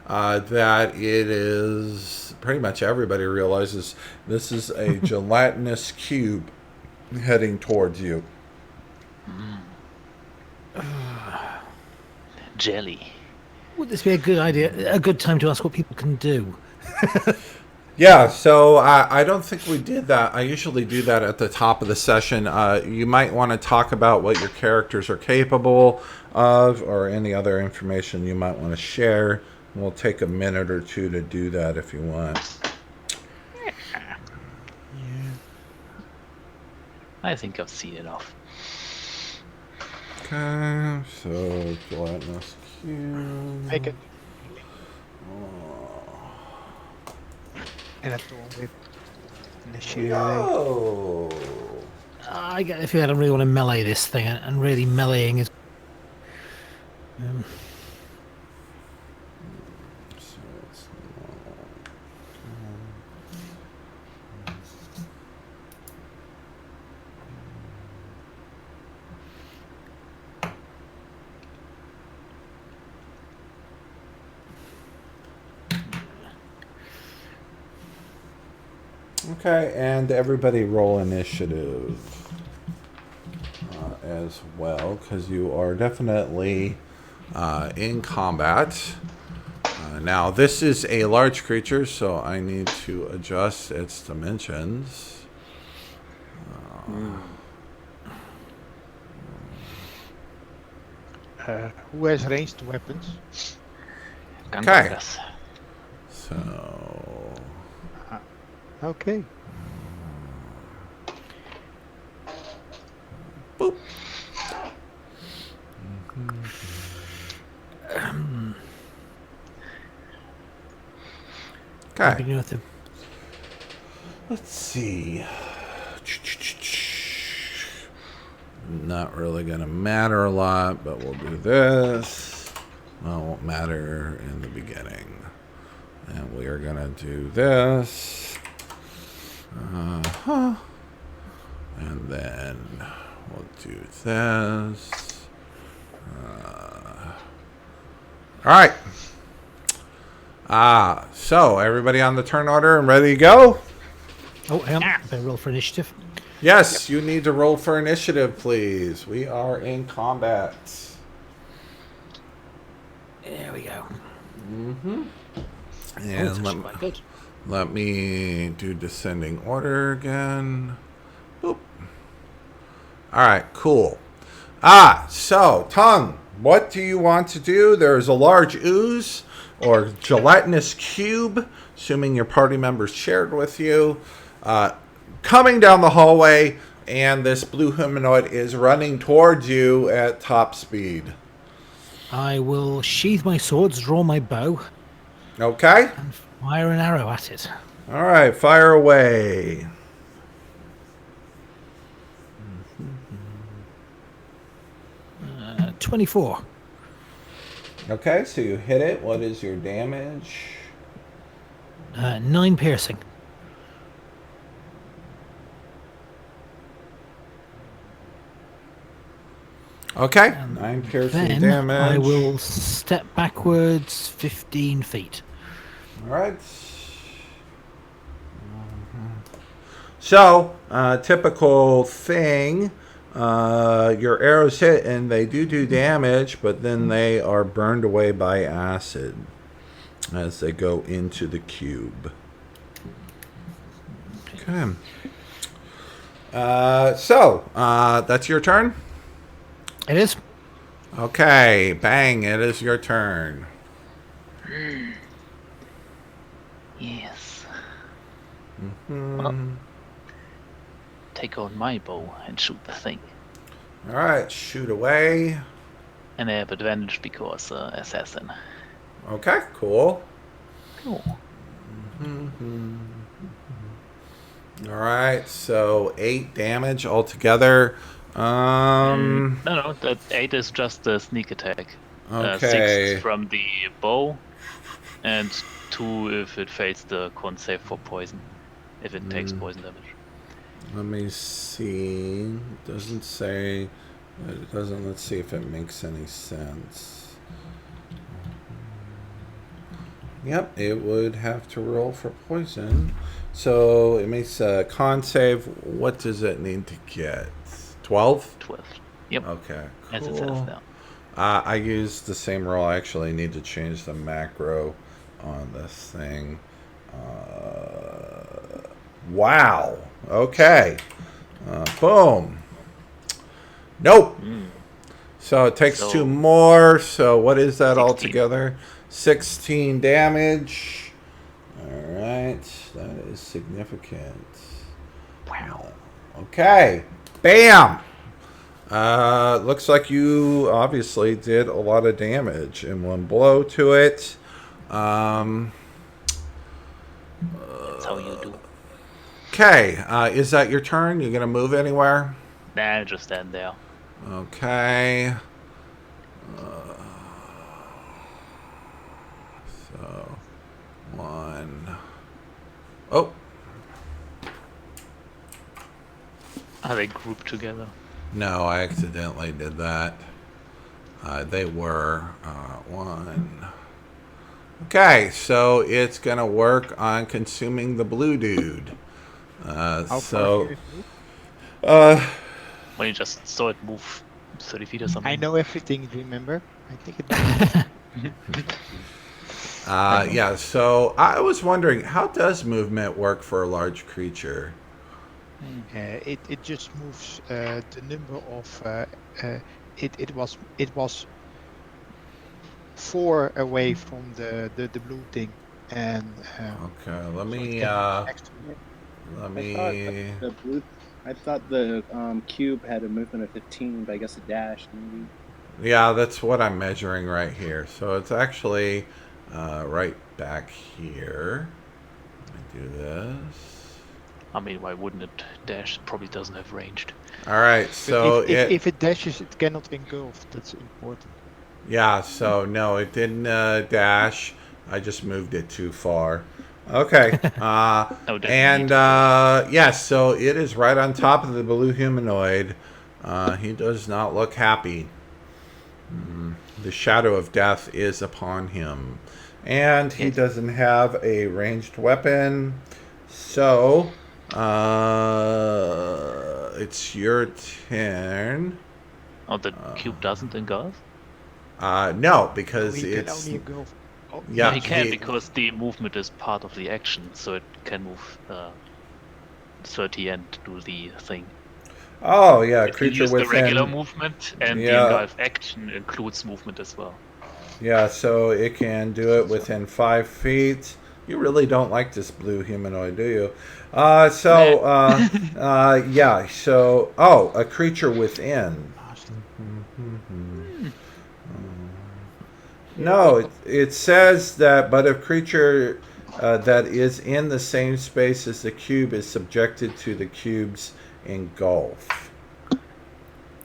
that it is pretty much everybody realizes this is a gelatinous cube heading towards you. Jelly. Would this be a good idea? A good time to ask what people can do? Yeah, so I don't think we did that. I usually do that at the top of the session. You might want to talk about what your characters are capable of or any other information you might want to share. We'll take a minute or two to do that if you want. I think I've seen it off. Okay, so gelatinous cube. Make it. And that's the one with the shield. Oh. I get the feeling I don't really want to melee this thing, and really meleeing is. So it's okay, and everybody roll initiative as well, because you are definitely in combat. Now, this is a large creature, so I need to adjust its dimensions. Who has ranged weapons? Okay. Gangbangers. So, Okay. boop. Okay. Begin with the- Let's see. Not really going to matter a lot, but we'll do this. Well, it won't matter in the beginning. And we are going to do this. And then we'll do this. All right. So everybody on the turn order and ready to go? Oh, hang on. Better roll for initiative. Yes, you need to roll for initiative, please. We are in combat. There we go. Mm-hmm. Oh, it's And actually quite good. let me do descending order again. Boop. All right, cool. So, Tongue, what do you want to do? There's a large ooze or gelatinous cube, assuming your party members shared with you, coming down the hallway, and this blue humanoid is running towards you at top speed. I will sheathe my swords, draw my bow, Okay? and fire an arrow at it. All right, fire away. 24. Okay, so you hit it. What is your damage? 9 piercing. Okay, 9 piercing Then damage. I will step backwards 15 feet. All right. So, typical thing, your arrows hit and they do damage, but then they are burned away by acid as they go into the cube. Okay. So, that's your turn? It is. Okay, Bang, it is your turn. Yes. All Take out my bow and shoot the thing. right, shoot away. And I have advantage because assassin. Okay, cool. Cool. All right, so 8 damage altogether. No, that 8 is just the sneak attack. Okay. 6 from the bow, And 2 if it fails the con save for poison. If it takes poison damage. Let me see. It doesn't say. It doesn't. Let's see if it makes any sense. Yep, it would have to roll for poison. So it makes a con save. What does it need to get? 12? 12. Yep. Okay, cool. As it says there. I used the same roll. I actually need to change the macro on this thing. Wow. Okay. Boom. Nope. So it takes 2 more. So what is that 16. altogether? 16 damage. All right. That is significant. Wow. Okay. Bam. Looks like you obviously did a lot of damage in one blow to it. That's how you do. Okay, is that your turn? You gonna move anywhere? Nah, just stand there. Okay. So, 1. Oh, Are they grouped together? no, I accidentally did that. They were 1. Okay, so it's gonna work on consuming the blue dude. How far So, can it move? When you just saw it move 30 feet or something. I know everything, remember? I think it yeah, so I was wondering, how does movement work for a large creature? it just moves the number of it was 4 away from the blue thing, and Okay, let so it me, can next to it. I thought the cube had a movement of 15, but I guess a dash maybe. yeah, that's what I'm measuring right here. So it's actually right back here. Let me do this. I mean, why wouldn't it dash? It probably doesn't have ranged. All right, But so if it dashes, it cannot engulf. That's important. yeah, so no, it didn't dash. I just moved it too far. Okay. And yes, so it is right on top of the blue humanoid. He does not look happy. The shadow of death is upon him. And he doesn't have a ranged weapon. So, it's your turn. Oh, the cube doesn't engulf? No, because We can it's... only engulf. Oh, Yeah, No, he can the- because the movement is part of the action, so it can move 30 and do the thing. Oh, yeah, If you creature use the regular within... movement, and Yeah. the engulf action includes movement as well. Yeah, so it can do it within 5 feet. You really don't like this blue humanoid, do you? Yeah, so... Oh, a creature within. No, it says that, but a creature that is in the same space as the cube is subjected to the cube's engulf.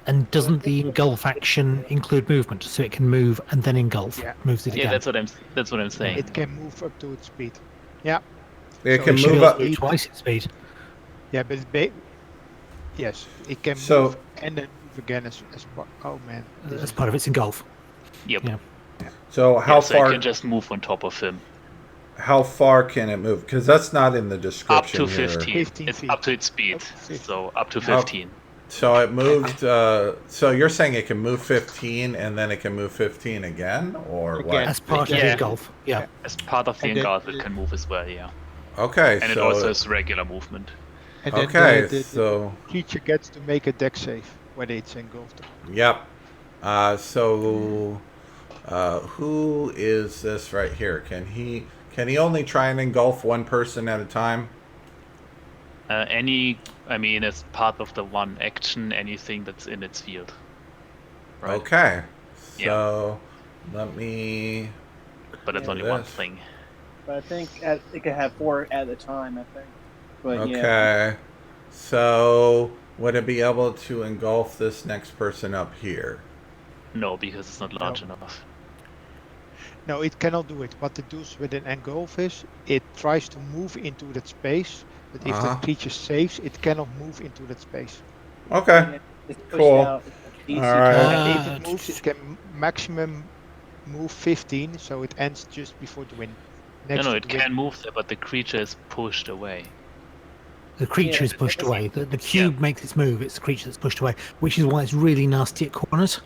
And doesn't the engulf action include movement, so it can move and then engulf? Yeah. Moves it Yeah, again. that's what I'm saying. It can move up to its speed. Yeah. It So can it She move does up. move twice its speed. Yeah, but yes, it can So- move and then move again as part. Oh man, this That's is part of its engulf. Yep. Yeah. So how Yeah, so far? I can just move on top of him. How far can it move? Because that's not in the Up description to here. 15. 15 It's feet. up to its speed. Up to 15. So up to 15. So it moved. So you're saying it can move 15 and then it can move 15 again, or what? Again. As part of Yeah. the engulf. Yeah. As part of the And then engulf, it the- can move as well, yeah. Okay. And it so also has regular movement. And then okay. the So creature gets to make a deck save when it's engulfed. yep. Who is this right here? Can he only try and engulf one person at a time? I mean, as part of the one action, anything that's in its field. Right? Okay. So let me. But it's Yeah, only one this. thing. But I think it could have 4 at a time, I think. But Okay. yeah. So would it be able to engulf this next person up here? No, because it's not large enough. No, it cannot do it. What it does with an engulf is it tries to move into that space, but if Uh-huh. that creature saves, it cannot move into that space. Okay. Yeah, it's pushed Cool. out. It's like DC All right. trap. And if it moves, it can maximum move 15, so it ends just before the wind. Next No, to it the wind. can move there, but the creature is pushed away. The creature Yeah, is pushed it's- away. The cube makes its move. It's the creature that's pushed away, which is why it's really nasty at corners.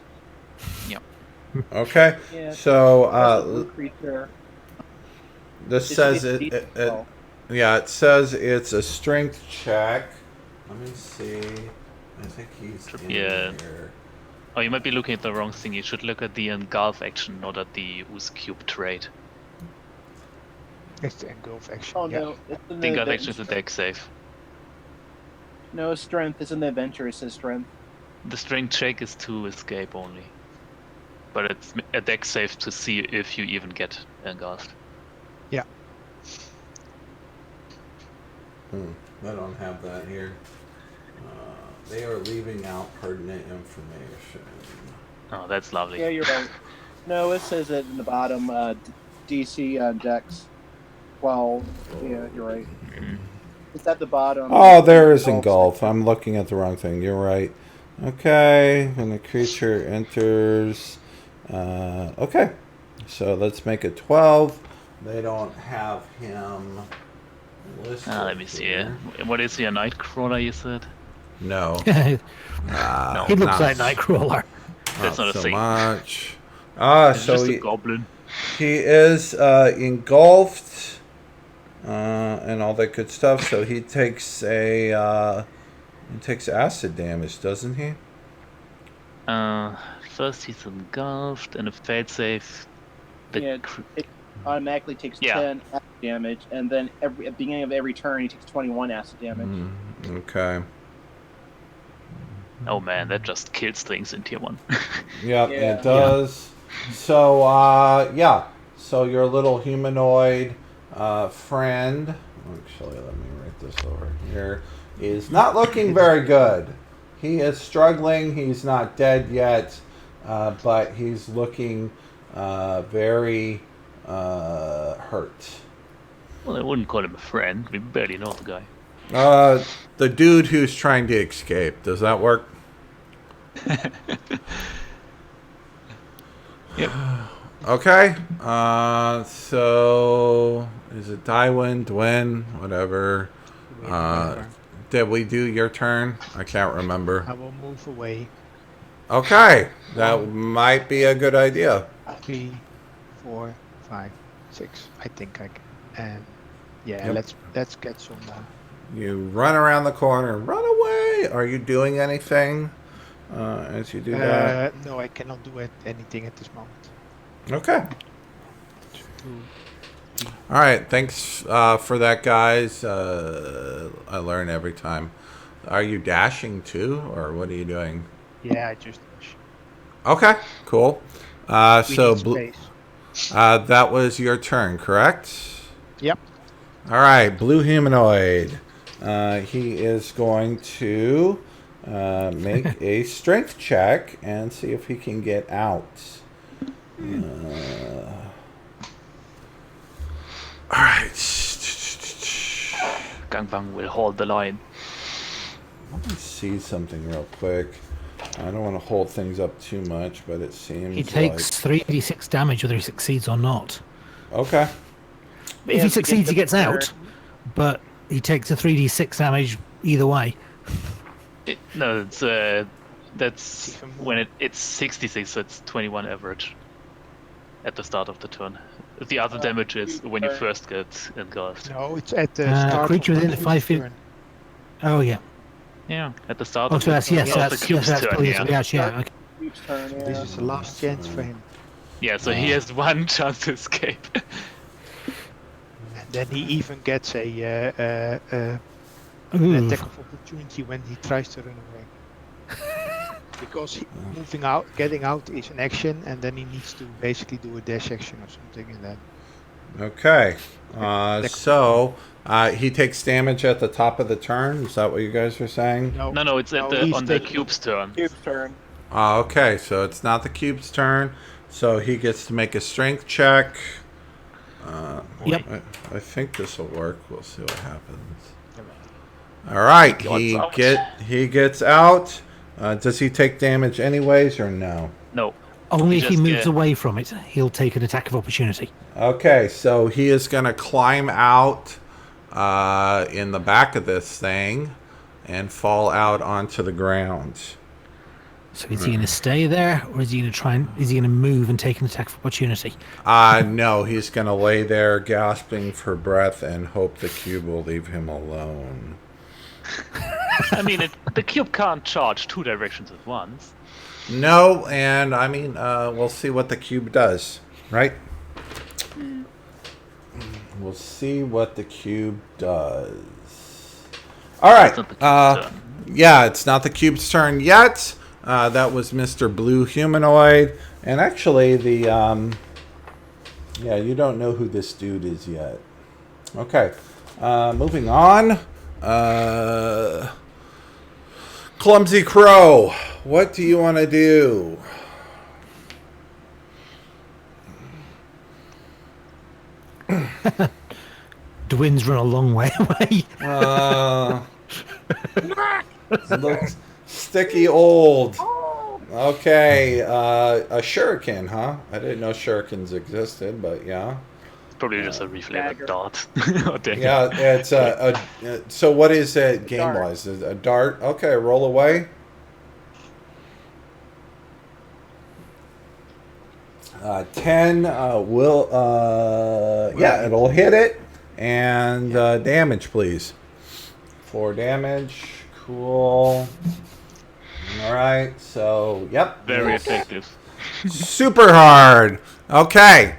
Okay. Yeah. So That's the blue creature. this It's says DC it, as well. yeah, it says it's a strength check. Let me see. I think he's in Yeah. here. Oh, you might be looking at the wrong thing. You should look at the engulf action, not at the Ooze Cube trait. It's the engulf action. Oh yeah. no, it's in The engulf the action is a deck save. No, strength. It's in the adventure. It says strength. The strength check is to escape only. But it's a deck save to see if you even get engulfed. I don't have that here. They are leaving out pertinent information. Oh, that's lovely. Yeah, you're right. No, it says it in the bottom. DC Dex 12. Yeah, you're right. It's at the bottom. Oh, there is engulf. I'm looking at the wrong thing. You're right. Okay, when the creature enters. Okay, so let's make it 12. They don't have him listed. Let me see. here. What is he, a Nightcrawler, you said? No. He No. looks not- like Nightcrawler. That's not a so thing. much. It's So just a he, goblin. he is engulfed and all that good stuff. So he takes acid damage, doesn't he? First he's engulfed, and a failed save. Yeah, it automatically takes Yeah. 10 acid damage, and then at the beginning of every turn, he takes 21 acid damage. Okay. Oh man, that just kills things in tier 1. Yep, Yeah. it does. So, yeah. So your little humanoid friend, actually, let me write this over here, is not looking very good. He is struggling. He's not dead yet, but he's looking very hurt. Well, I wouldn't call him a friend. We barely know the guy. The dude who's trying to escape. Does that work? Yep. Okay. So is it Dywin, Dwyn, whatever? Did we do your turn? I can't remember. I will move away. Okay, that might be a good idea. 3, 4, 5, 6. I think I can. And yeah, Yep. let's get some. You run around the corner. Run away. Are you doing anything as you do that? No, I cannot do anything at this moment. Okay. All right. Thanks for that, guys. I learn every time. Are you dashing too, or what are you doing? Yeah, I just. Okay. Cool. We So need blue. space. That was your turn, correct? Yep. All right, blue humanoid. He is going to make a strength check and see if he can get out. All right. Gangbang will hold the line. Let me see something real quick. I don't want to hold things up too much, but it seems He takes 3d6 damage whether he succeeds or not. like... Okay. If he succeeds, he gets out, but he takes a 3d6 damage either way. No, it's that's Even more. when it's 66, so it's 21 average at the start of the turn. The other damage is when you first get engulfed. No, it's at the start. Creature of within the 5 feet. turn. Oh yeah. Yeah, at the start Oh, of so the that's yes, of the that's cube's turn. brilliant. Yeah. Yeah, okay. Each turn, yeah. This is the last chance for him. Yeah, so he has one chance to escape. And then he even gets an Ooh. attack of opportunity when he tries to run away. Because getting out is an action, and then he needs to basically do a dash action or something, and then. Okay. So he takes damage at the top of the turn. Is that what you guys are saying? No, No, it's at he's on the taking- cube's turn. Cube's turn. Okay, so it's not the cube's turn. So he gets to make a strength check. Yep. I think this will work. We'll see what happens. All right, He gets out. he gets out. Does he take damage anyways or no? No. Only if he just moves get- away from it, he'll take an attack of opportunity. Okay, so he is going to climb out in the back of this thing and fall out onto the ground. So is he going to stay there, or is he going to is he going to move and take an attack of opportunity? No, he's going to lay there gasping for breath and hope the cube will leave him alone. I mean, the cube can't charge 2 directions at once. No, and I mean, we'll see what the cube does, right? We'll see what the cube does. All right. It's not the cube's turn. Yeah, it's not the cube's turn yet. That was Mr. Blue Humanoid. And actually, yeah, you don't know who this dude is yet. Okay. Moving on. Clumsy Crow, what do you want to do? The wind's run a long way away. Looks sticky old. Okay, a shuriken, huh? I didn't know shurikens existed, but yeah. It's probably just a dagger. reflavored dart. Or dagger. Yeah, it's so what is it game-wise? Is it a dart? Okay, roll away. 10 will, yeah, it'll hit it. And damage, please. 4 damage. Cool. All right, so, yep. Very effective. Super hard. Okay.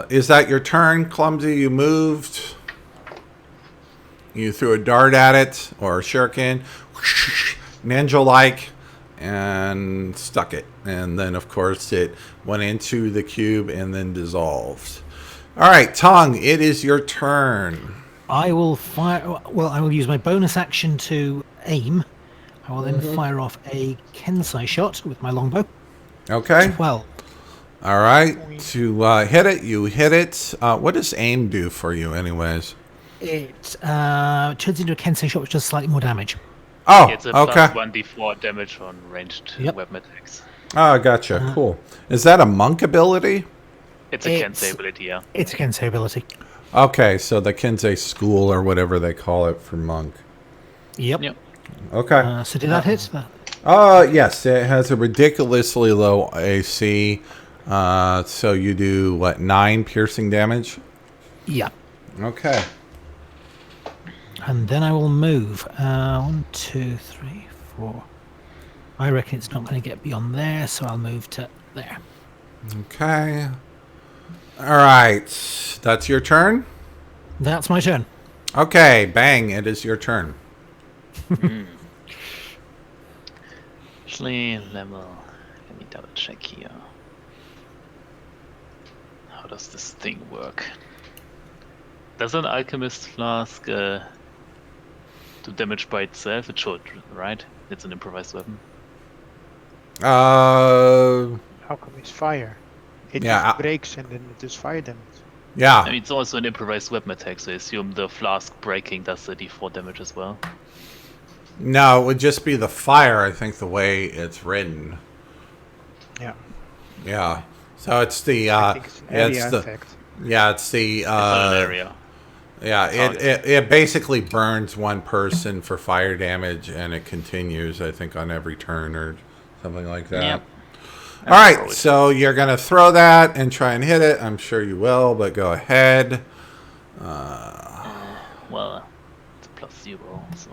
Is that your turn, Clumsy? You moved. You threw a dart at it, or a shuriken, ninja-like, and stuck it. And then, of course, it went into the cube and then dissolved. All right, Tongue, it is your turn. I will fire. Well, I will use my bonus action to aim. I will then fire off a Kensai shot with my longbow. Okay. 12. All right. To hit it, you hit it. What does aim do for you, anyways? It turns into a Kensei shot, which does slightly more damage. Oh, It's a okay. plus 1d4 damage on ranged Yep. weapon attacks. Oh, gotcha. Cool. Is that a monk ability? It's a It's- Kensei ability, yeah. It's a Kensei ability. Okay, so the Kensei school or whatever they call it for monk. Yep. Yep. Okay. So did that hit? Yes, it has a ridiculously low AC. So you do, what, 9 piercing damage? Yeah. Okay. And then I will move. 1, 2, 3, 4. I reckon it's not going to get beyond there, so I'll move to there. Okay. All right. That's your turn? That's my turn. Okay, bang, it is your turn. Actually, let me double check here. How does this thing work? Does an alchemist flask do damage by itself? It should, right? It's an improvised weapon. Uh, How come it's fire? It Yeah, just breaks and then it does fire damage. yeah. I mean, it's also an improvised weapon attack, so I assume the flask breaking does the d4 damage as well. No, it would just be the fire, I think, the way it's written. Yeah. Yeah. So it's the, I think it's an area it's the, effect. yeah, it's the, It's not an area. yeah, target. it basically burns one person for fire damage, and it continues, I think, on every turn or something like that. Yep. All right, so you're going to throw that and try and hit it. I'm sure you will, but go ahead. Well, it's a +0, so.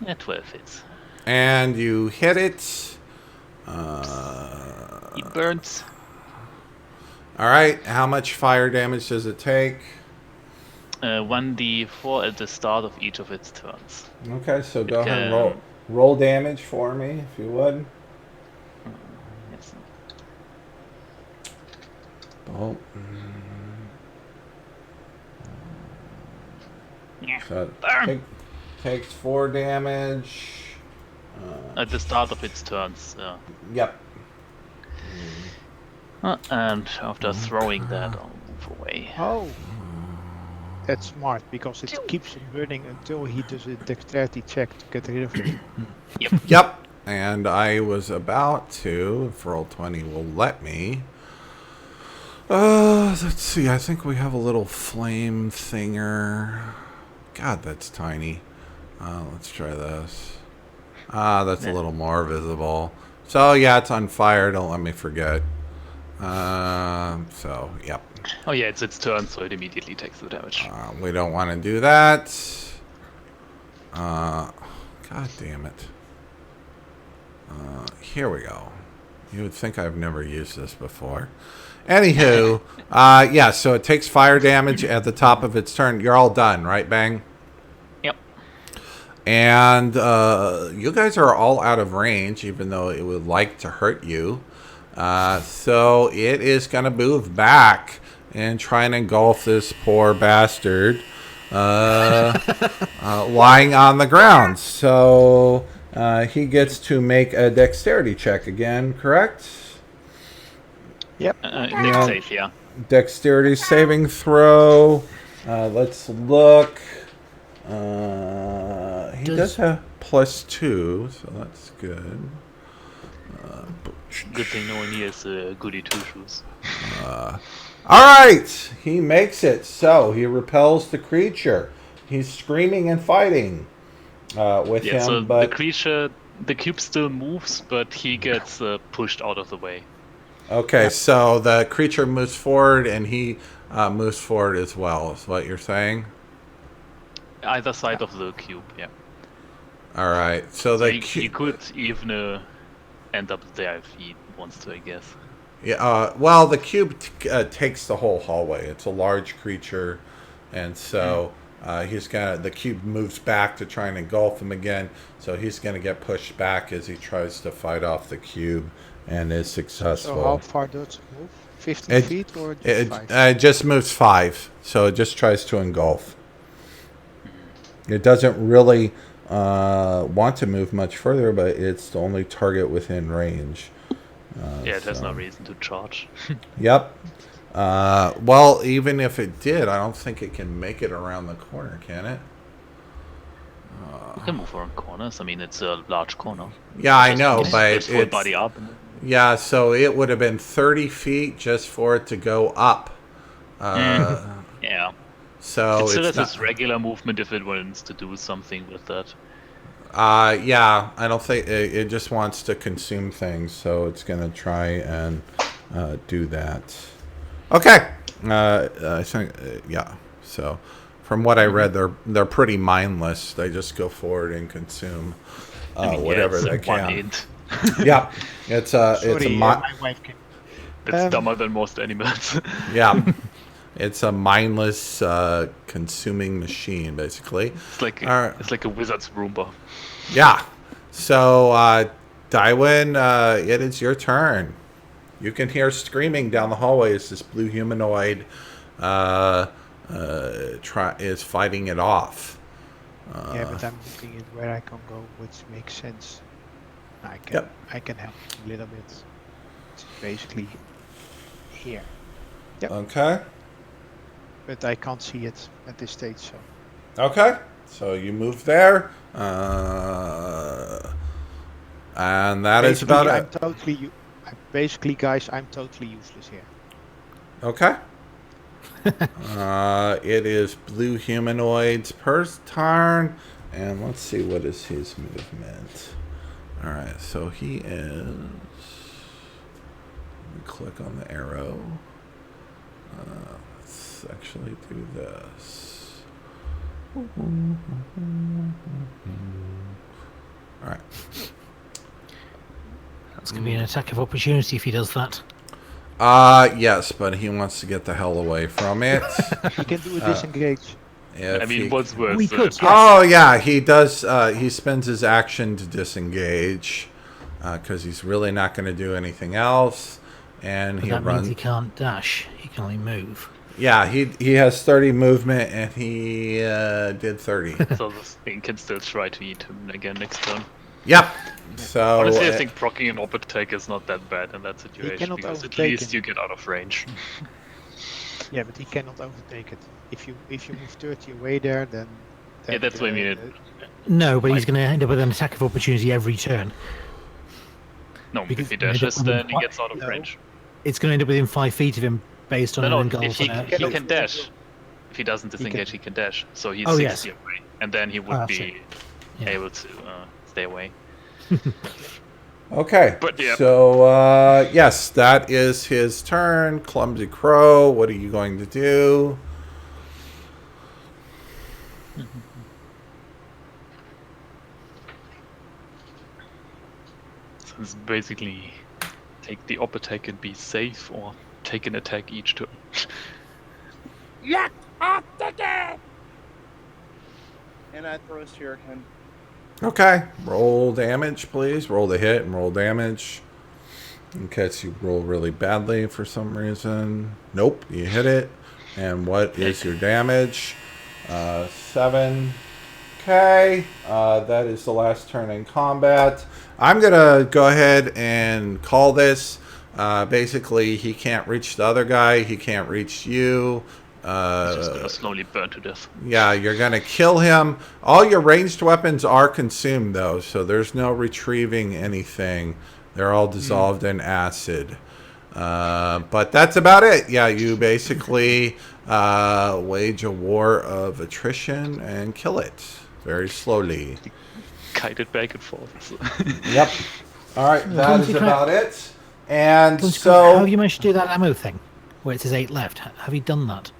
Yeah, 12 hits. And you hit it. He burns. All right, how much fire damage does it take? 1d4 at the start of each of its turns. Okay, so go ahead and can- roll damage for me, if you would. Yes. Oh. Yeah. So Burn. takes 4 damage. At the start of its turns. Yep. And after throwing that, I'll move away. Oh, that's smart because it keeps him burning until he does a dexterity check to get rid of it. Yep. And I was about to, if Roll20 will let me. Let's see. I think we have a little flame thinger. God, that's tiny. Let's try this. That's a little more visible. So, yeah, it's on fire. Don't let me forget. So, yep. Oh yeah, it's its turn, so it immediately takes the damage. We don't want to do that. God damn it. Here we go. You would think I've never used this before. Anywho, yeah, so it takes fire damage at the top of its turn. You're all done, right, Bang? Yep. And you guys are all out of range, even though it would like to hurt you. So it is going to move back and try and engulf this poor bastard lying on the ground. So he gets to make a dexterity check again, correct? Yep. Dex save, yeah. Dexterity saving throw. Let's look. He does have +2, so that's good. Good thing no one here is goody two shoes. Alright! He makes it. So, he repels the creature. He's screaming and fighting with him, So but... the creature, the cube still moves, but he gets pushed out of the way. Okay, so the creature moves forward, and he moves forward as well, is what you're saying? Either side of the cube, yeah. Alright, so So the he could even end up there if he wants to, I guess. Yeah, well, the cube takes the whole hallway. It's a large creature, and so the cube moves back to try and engulf him again. So he's going to get pushed back as he tries to fight off the cube, and is successful. So how far does it move? 50 feet or just 5? It just moves 5, so it just tries to engulf. It doesn't really want to move much further, but it's the only target within range. Yeah, it has no reason to charge. Yep. Well, even if it did, I don't think it can make it around the corner, can it? You can move around corners. I mean, it's a large corner. Yeah, I know, but Its full body up. Yeah, so it would have been 30 feet just for it to go up. Yeah. So It still it's has its not, regular movement if it wants to do something with that. yeah, I don't think it just wants to consume things, so it's going to try and do that. Okay. I think, yeah. So from what I read, they're pretty mindless. They just go forward and consume whatever they can. Yeah, it's a my wife can. It's dumber than most animals. yeah, it's a mindless consuming machine, basically. It's like a wizard's Roomba. Yeah. So, Daiwin, it is your turn. You can hear screaming down the hallway as this blue humanoid is fighting it off. Yeah, but I'm looking at where I can go, which makes sense. I can help a little bit. It's basically here. Yep. Okay. But I can't see it at this stage, so. Okay. So you move there. And that is about it. Basically, guys, I'm totally useless here. Okay. It is blue humanoid's turn, and let's see what is his movement. All right, so he is. Let me click on the arrow. Let's actually do this. All right. That's going to be an attack of opportunity if he does that. Yes, but he wants to get the hell away from it. He can do a disengage. I mean, what's worse? We could, yes. Oh, yeah, he does. He spends his action to disengage because he's really not going to do anything else. And But he that runs. means he can't dash. He can only move. Yeah, he has 30 movement, and he did 30. So this thing can still try to eat him again next turn. Yep. So Honestly, I think proccing an overtake is not that bad in that situation cannot because at overtake least him. you get out of range. Yeah, but he cannot overtake it. If you move 30 away there, then Yeah, that's what I mean. No, but he's going to end up with an attack of opportunity every turn. No, Because if he you end up dashes, with then he what? gets out of No. range. It's going to end up within 5 feet of him based on No, an no, if engulf. he can dash. If he doesn't disengage, he can dash. So he's Oh, 60 yes. away, and then he would Ah, be shit. Yeah. able to stay away. okay. But, yeah. So yes, that is his turn. Clumsy Crow, what are you going to do? So it's basically take the op attack and be safe, or take an attack each turn. Yeah, I'll take it. And I throw a shuriken. Okay. Roll damage, please. Roll the hit and roll damage. In case you roll really badly for some reason. Nope, you hit it. And what is your damage? 7. Okay. That is the last turn in combat. I'm going to go ahead and call this. Basically, he can't reach the other guy. He can't reach you. He's just gonna slowly burn to death. Yeah, you're going to kill him. All your ranged weapons are consumed, though, so there's no retrieving anything. They're all dissolved in acid. But that's about it. Yeah, you basically wage a war of attrition and kill it very slowly. Kite it back and forth. Yep. All right, that Clumsy is Crow. about it. And How so... have you managed to do that ammo thing, where it says 8 left? Have you done that?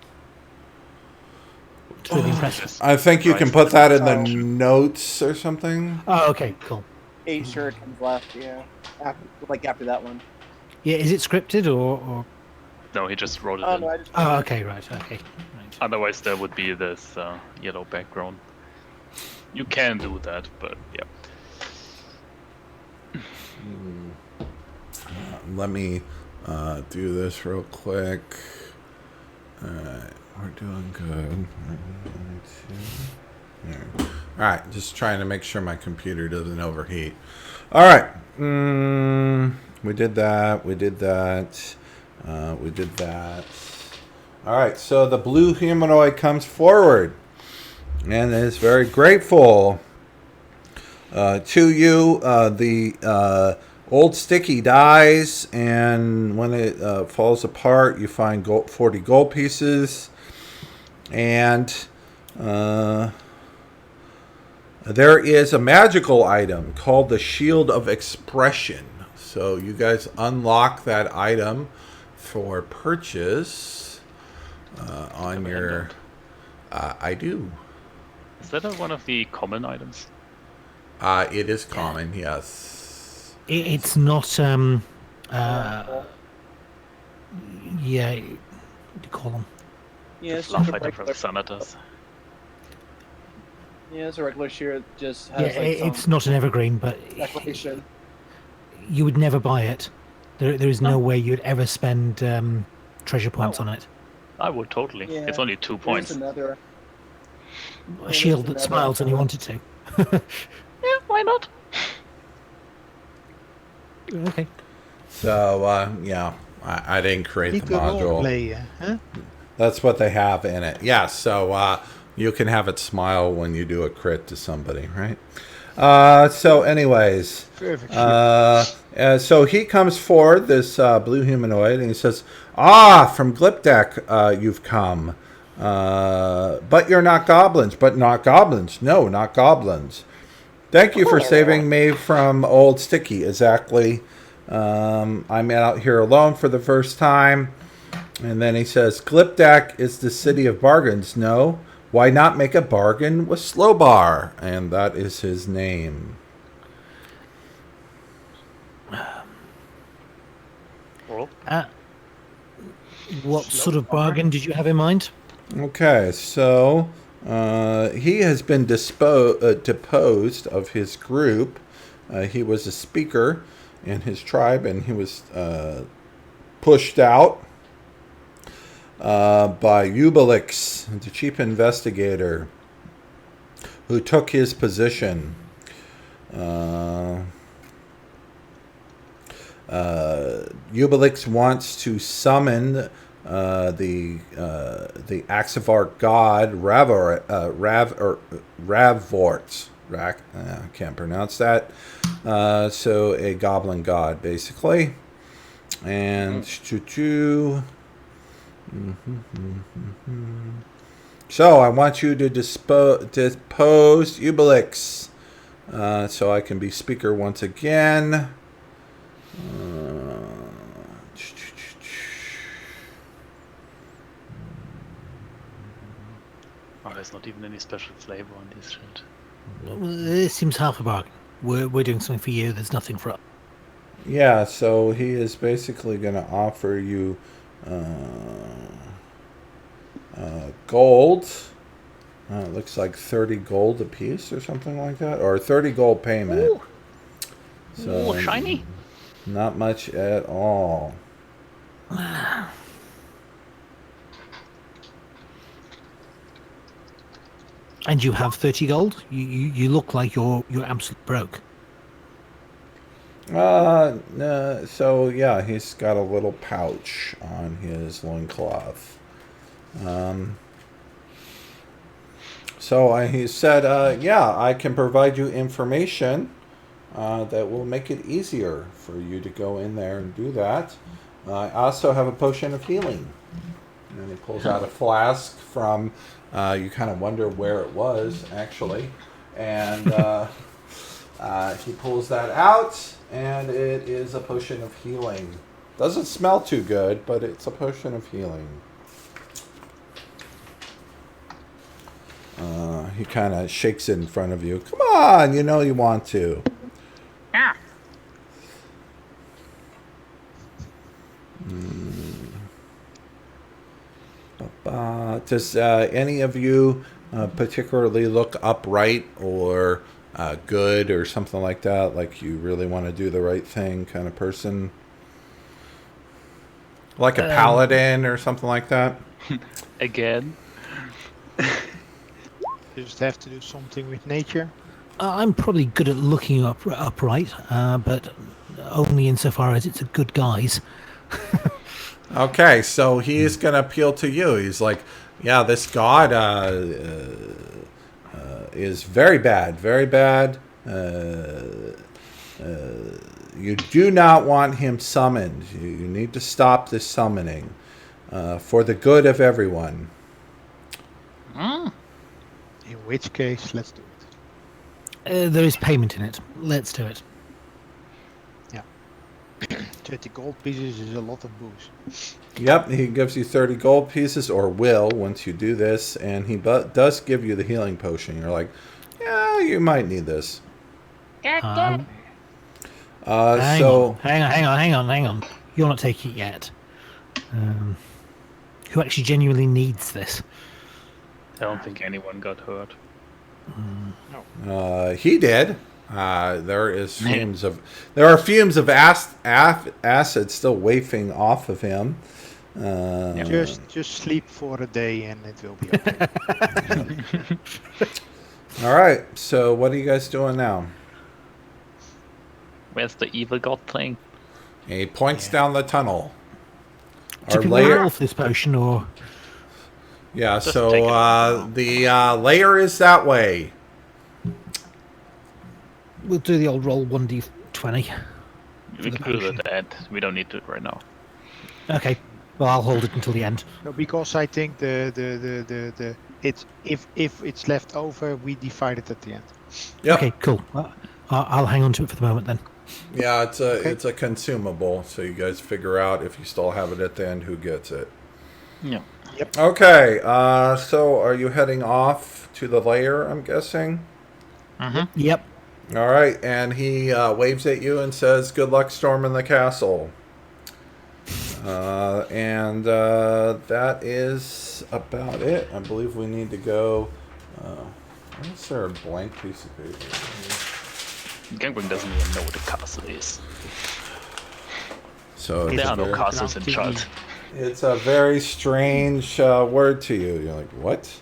It's really impressive. I think you can put that in the notes or something. Oh, okay, cool. 8 shurikens left, yeah. After that one. Yeah, is it scripted or? No, he just wrote it Oh, in. no, I just... Oh, okay, right, okay. Right. Otherwise, there would be this yellow background. You can do that, but yeah. Let me do this real quick. We're doing good. There. All right, just trying to make sure my computer doesn't overheat. All right. We did that. We did that. We did that. All right, so the blue humanoid comes forward and is very grateful to you. The old sticky dies, and when it falls apart, you find 40 gold pieces. And there is a magical item called the Shield of Expression. So you guys unlock that item for purchase on your... I do. Is that one of the common items? It is common, yes. It's not. Yeah. What do you call them? Yeah, it's Fluff just a item from regular, Sanatas. yeah, it's a regular shear. It just Yeah, has like it's some not an evergreen, but decoration. you would never buy it. There is no way you'd ever spend treasure points on it. I would totally. Yeah. It's only 2 points. There's another. A shield that smiles when you want it to. Yeah, why not? Okay. So, yeah, I didn't create Need the to role module. play, huh? That's what they have in it. Yeah, so you can have it smile when you do a crit to somebody, right? So anyways, Perfect. so he comes forward, this blue humanoid, and he says, from Glip Dak you've come. But you're not goblins. But not goblins. No, not goblins. Thank you for saving me from old Sticky. Exactly. I'm out here alone for the first time. And then he says, Glip Dak is the city of bargains. No, why not make a bargain with Slowbar? And that is his name. What sort of bargain did you have in mind? Okay, so he has been deposed of his group. He was a speaker in his tribe, and he was pushed out by Ubelix, the chief investigator, who took his position. Ubelix wants to summon the Axivar god Ravvort. I can't pronounce that. So a goblin god, basically. And so I want you to depose Ubelix, so I can be speaker once again. Oh, there's not even any special flavor on this shit. This seems half a bargain. We're doing something for you. There's nothing for us. Yeah, so he is basically going to offer you gold. It looks like 30 gold a piece or something like that, or 30 gold payment. Ooh. So Ooh, shiny. not much at all. And you have 30 gold? You look like you're absolutely broke. So yeah, he's got a little pouch on his loincloth. So he said, yeah, I can provide you information that will make it easier for you to go in there and do that. I also have a potion of healing. And he pulls out a flask from, you kind of wonder where it was, actually. And he pulls that out, and it is a potion of healing. Doesn't smell too good, but it's a potion of healing. He kind of shakes it in front of you. Come on, you know you want to. Ah. Does any of you particularly look upright or good or something like that? Like you really want to do the right thing kind of person? Like a paladin or something like that? Again? You just have to do something with nature. I'm probably good at looking upright, but only insofar as it's a good guise. Okay, so he's going to appeal to you. He's like, yeah, this god is very bad, very bad. You do not want him summoned. You need to stop this summoning for the good of everyone. Mm. In which case, let's do it. There is payment in it. Let's do it. 30 gold pieces is a lot of booze. Yep, he gives you 30 gold pieces, or will, once you do this, and he does give you the healing potion. You're like, yeah, you might need this. Hang So on. You're not taking it yet. Who actually genuinely needs this? I don't think anyone got hurt. he did. There are fumes of acid still wafting off of him. Just sleep for a day and it will be okay. All right. So what are you guys doing now? Where's the evil god thing? He points down the tunnel. Do people roll for this potion, or Yeah. Just So take it. the layer is that way. we'll do the old roll 1d20. We the can do potion. that. We don't need to right now. Okay. Well, I'll hold it until the end. No, because I think it's if it's left over, we divide it at the end. Yep. Okay, cool. I'll hang on to it for the moment then. Yeah, it's a consumable, so you guys figure out if you still have it at the end, who gets it. Yeah. Okay, so are you heading off to the lair, I'm guessing? Mm-hmm. Yep. All right, and he waves at you and says, good luck storming the castle. And that is about it. I believe we need to go... is there a blank piece of paper? Gangbang doesn't even know what a castle is. So There it's, are no very, castles in Chult. it's a very strange word to you. You're like, what?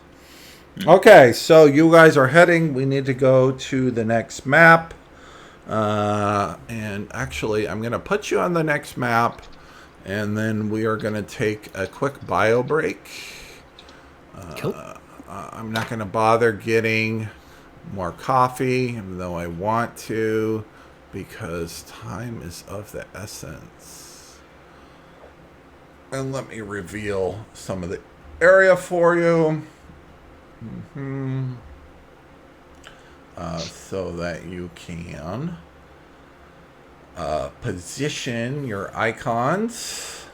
Okay, so you guys are heading. We need to go to the next map. And And actually, I'm going to put you on the next map, and then we are going to take a quick bio break. Cool. I'm not going to bother getting more coffee, even though I want to, because time is of the essence. And let me reveal some of the area for you. So that you can position your icons.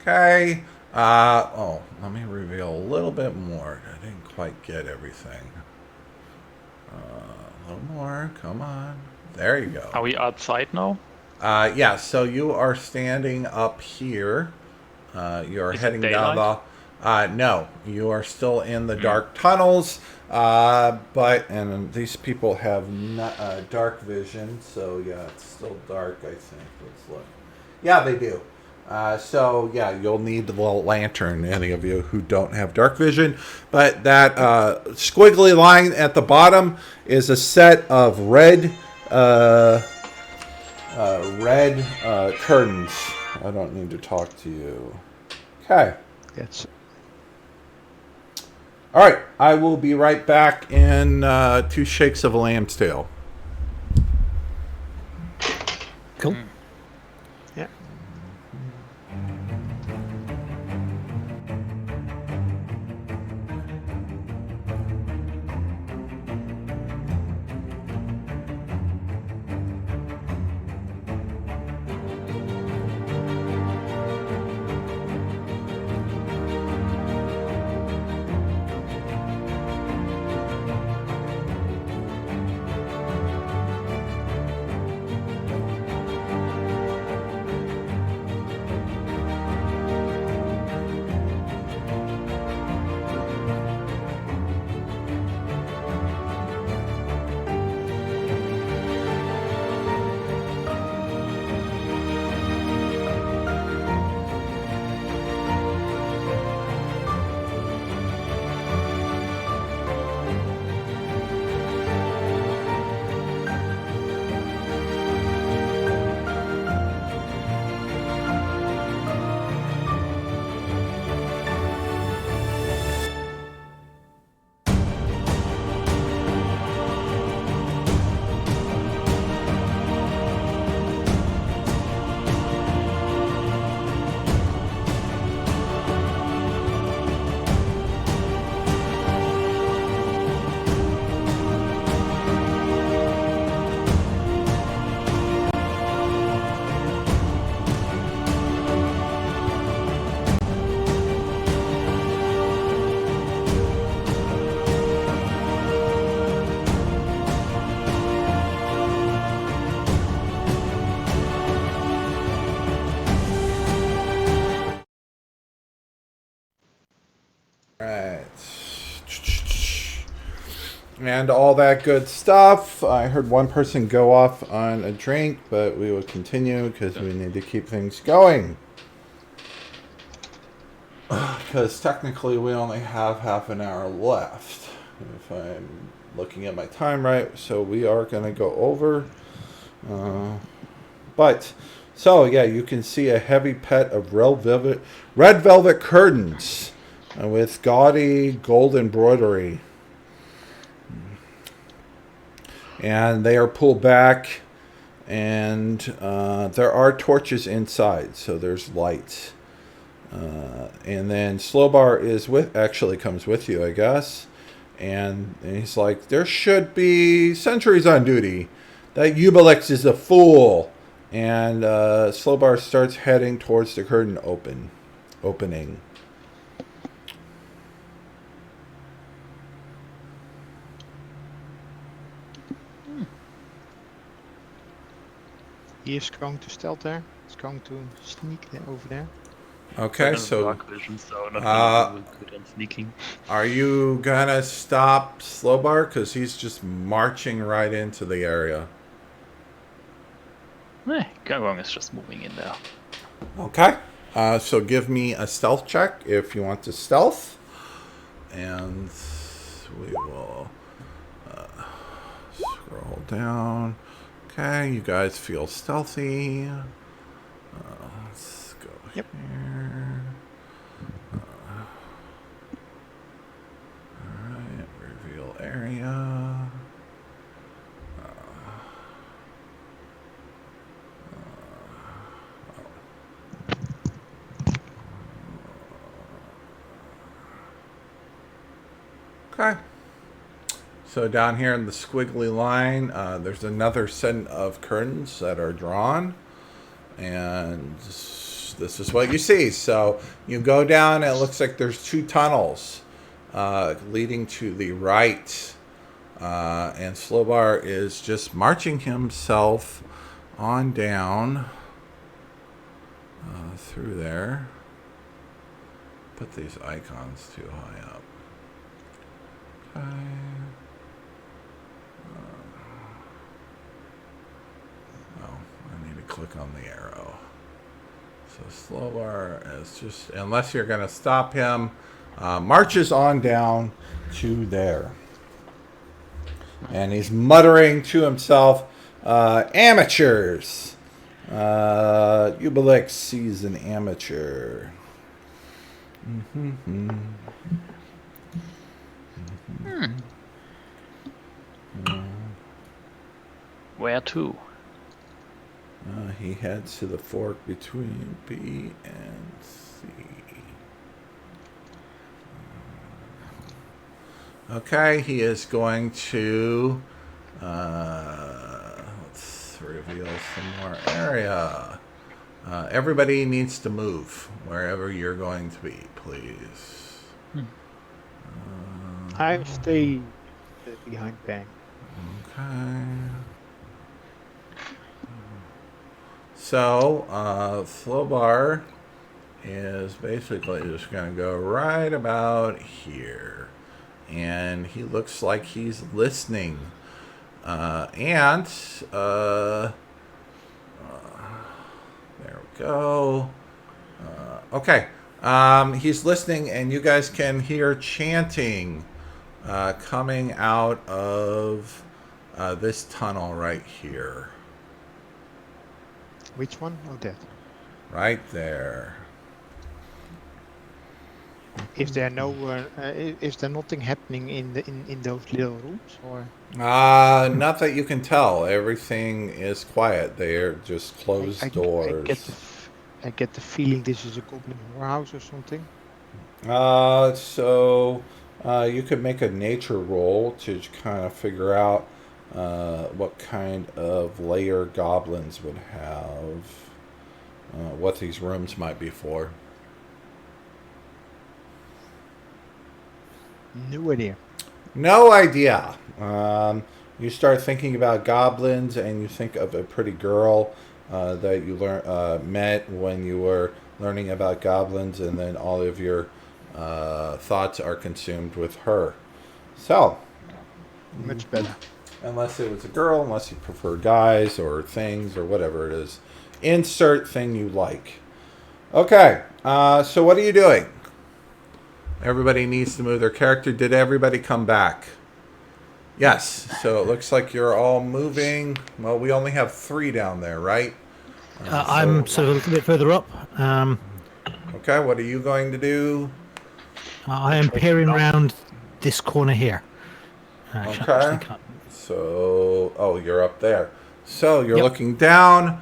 Okay. Let me reveal a little bit more. I didn't quite get everything. A little more. Come on. There you go. Are we outside now? Yeah, so you are standing up here. You're Is it heading down daylight? no, you are still in the dark tunnels. And these people have dark vision, so yeah, it's still dark, I think. Let's look. Yeah, they do. So yeah, you'll need the little lantern, any of you who don't have dark vision. But that squiggly line at the bottom is a set of red curtains. I don't need to talk to you. Okay. That's All right. I will be right back in 2 shakes of a lamb's tail. Cool. yeah. Right. And all that good stuff. I heard one person go off on a drink, but we will continue because we need to keep things going. Because technically we only have half an hour left, if I'm looking at my time right. So we are going to go over. So yeah, you can see a heavy pet of red velvet curtains with gaudy gold embroidery. And they are pulled back, and there are torches inside, so there's lights. And then Slowbar comes with you, I guess. And he's like, there should be sentries on duty. That Ubelix is a fool. And Slowbar starts heading towards the curtain opening. He is going to stealth there. He's going to sneak over there. Okay, so dark vision, so not really good on sneaking. are you gonna stop Slowbar? Because he's just marching right into the area. Gangwang is just moving in there. Okay. So give me a stealth check if you want to stealth. And we will scroll down. Okay, you guys feel stealthy. Let's go Yep. here. Alright, reveal area. Okay. So down here in the squiggly line, there's another set of curtains that are drawn. And this is what you see. So you go down, and it looks like there's 2 tunnels leading to the right. And Slowbar is just marching himself on down through there. Put these icons too high up. Okay. I need to click on the arrow. So Slowbar is just, unless you're going to stop him, marches on down to there. And he's muttering to himself, amateurs. Ubelix sees an amateur. Where to? He heads to the fork between B and C. Okay, he is going to let's reveal some more area. Everybody needs to move wherever you're going to be, please. I stay behind Bang. Okay. So, Slowbar is basically just going to go right about here. And he looks like he's listening. There we go. Okay. He's listening, and you guys can hear chanting coming out of this tunnel right here. Which one? Oh, that. Right there. Is there no? Is there nothing happening in those little rooms, or? Not that you can tell. Everything is quiet. They're just closed doors. I get the feeling this is a goblin whorehouse or something. So you could make a nature roll to kind of figure out what kind of layer goblins would have, what these rooms might be for. No idea. No idea. You start thinking about goblins, and you think of a pretty girl that you met when you were learning about goblins, and then all of your thoughts are consumed with her. So, Much better. unless it was a girl, unless you prefer guys or things or whatever it is, insert thing you like. Okay, so what are you doing? Everybody needs to move their character. Did everybody come back? Yes. So it looks like you're all moving. Well, we only have 3 down there, right? I'm sort of a little bit further up. Okay, what are you going to do? I am peering around this corner here. Okay. So, oh, you're up there. So you're looking down.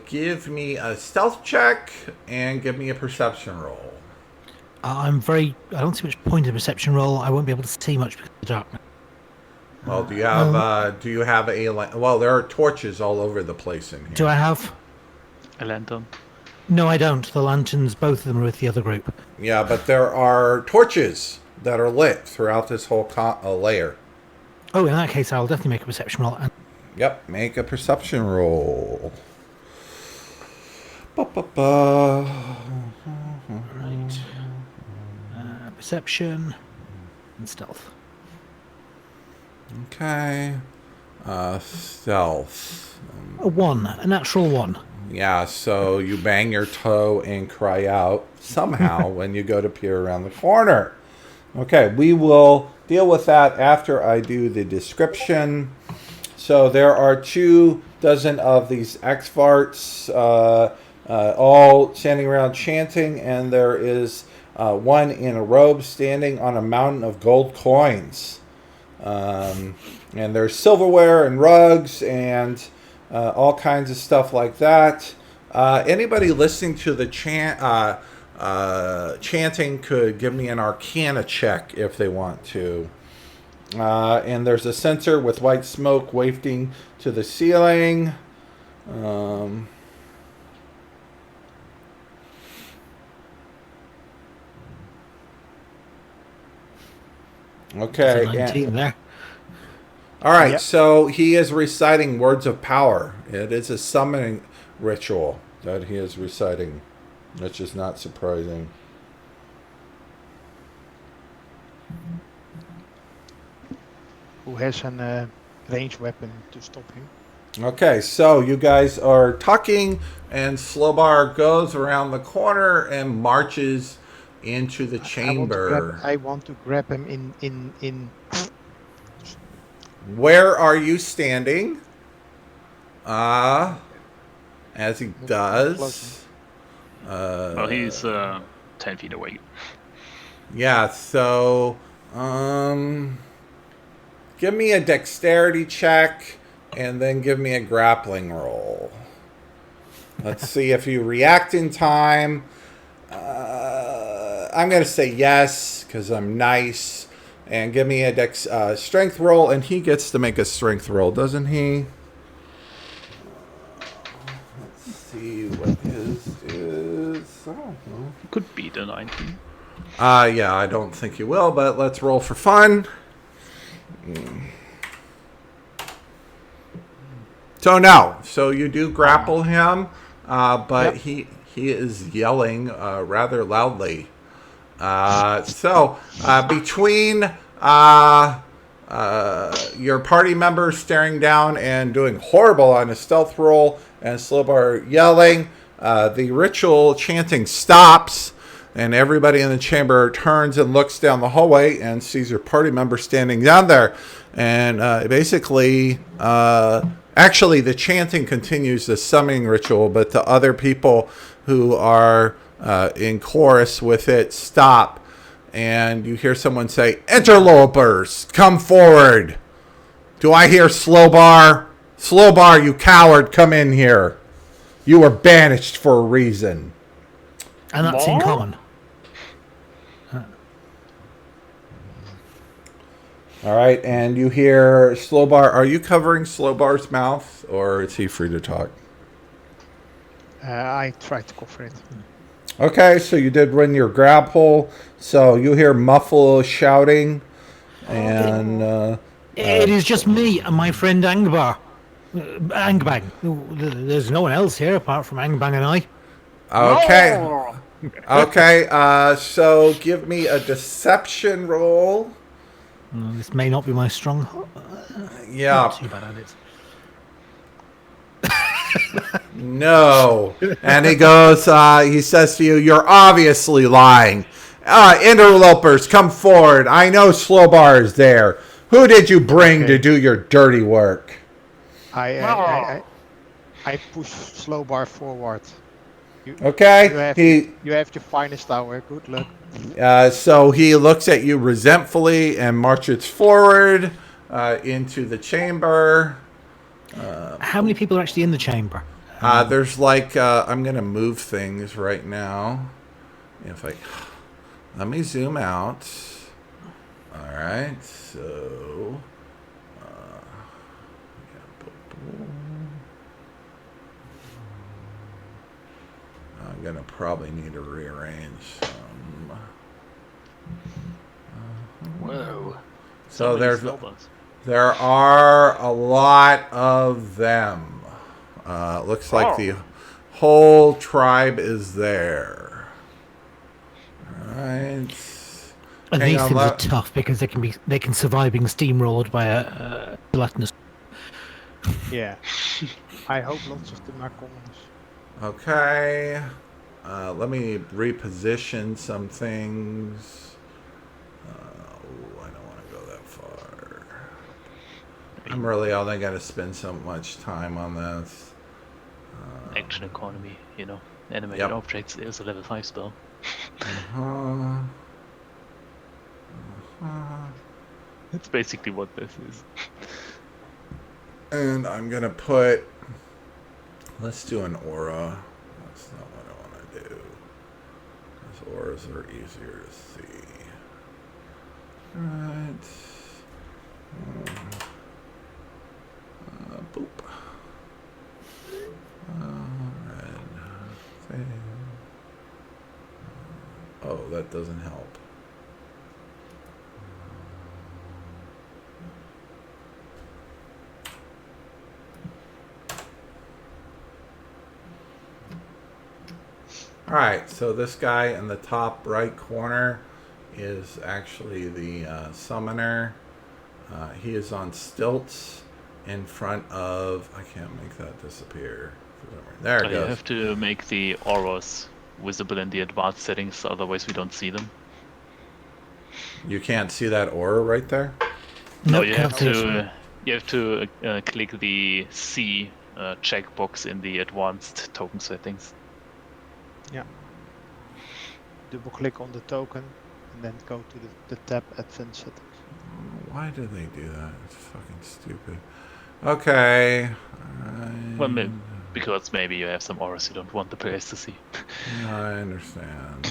Give me a stealth check and give me a perception roll. I don't see much point in perception roll. I won't be able to see much because of the darkness. Well, do you have well, there are torches all over the place in here. Do I have? A lantern. No, I don't. The lanterns, both of them are with the other group. Yeah, but there are torches that are lit throughout this whole layer. Oh, in that case, I'll definitely make a perception roll. Yep, make a perception roll. Ba-ba-ba. Right. Perception and stealth. Okay. Stealth. A 1, a natural 1. Yeah, so you bang your toe and cry out somehow when you go to peer around the corner. Okay, we will deal with that after I do the description. So there are 24 of these X-Varts, all standing around chanting, and there is one in a robe standing on a mountain of gold coins. And there's silverware and rugs and all kinds of stuff like that. Anybody listening to the chanting could give me an Arcana check if they want to. And there's a censer with white smoke wafting to the ceiling. Okay. There's a 19 there. All right, Yep. so he is reciting words of power. It is a summoning ritual that he is reciting, which is not surprising. Who has an ranged weapon to stop him? Okay, so you guys are talking, and Slowbar goes around the corner and marches into the chamber. I want to grab him in. Where are you standing? As he does. Well, he's 10 feet away. Yeah, so give me a dexterity check and then give me a grappling roll. Let's see if you react in time. I'm going to say yes because I'm nice. And give me a strength roll, and he gets to make a strength roll, doesn't he? Let's see what his is. I don't know. Could be the 19. Yeah, I don't think he will, but let's roll for fun. So no, so you do grapple him, but Yep. he is yelling rather loudly. So between your party members staring down and doing horrible on a stealth roll and Slowbar yelling, the ritual chanting stops, and everybody in the chamber turns and looks down the hallway and sees your party member standing down there. And basically, actually, the chanting continues, the summoning ritual, but the other people who are in chorus with it stop. And you hear someone say, "Interlopers, come forward." Do I hear Slowbar? Slowbar, you coward, come in here. You were banished for a reason. And that's in common. All right, and you hear Slowbar. Are you covering Slowbar's mouth, or is he free to talk? I tried to cover it. Okay, so you did win your grapple. So you hear muffled shouting, and It is just me and my friend Angbar. Angbang. There's no one else here apart from Angbang and I. okay, okay. So give me a deception roll. This may not be my strong. Yeah, Not too bad at it. no. And he goes. He says to you, "You're obviously lying. Interlopers, come forward. I know Slowbar is there. Who did you bring to do your dirty work?" I push Slowbar forward. Okay. You have your finest hour. Good luck. So he looks at you resentfully and marches forward into the chamber. How many people are actually in the chamber? There's like I'm gonna move things right now. If I let me zoom out. All right, so I'm gonna probably need to rearrange some. Whoa. So many there's snowballs. there are a lot of them. Looks like the whole tribe is there. All right. And Hang these on, things are tough because they can survive being steamrolled by a gluttonous. Yeah. I hope lots of them are commons. Okay. Let me reposition some things. I don't want to go that far. I'm really only going to spend so much time on this. Action economy, you know. Animated Yep. objects is a level 5 spell. Uh-huh. That's basically what this is. And I'm going to put... Let's do an aura. That's not what I want to do. Because auras are easier to see. Alright. Boop. Red. Oh, that doesn't help. Alright, so this guy in the top right corner is actually the summoner. He is on stilts in front of... I can't make that disappear. There it You goes. have to make the auras visible in the advanced settings, otherwise we don't see them. You can't see that aura right there? No, Nope, you can't have see it. to click the C checkbox in the advanced token settings. Double click on the token and then go to the tab Advanced Settings. Why do they do that? It's fucking stupid. Okay. Well, because maybe you have some auras you don't want the players to see. I understand.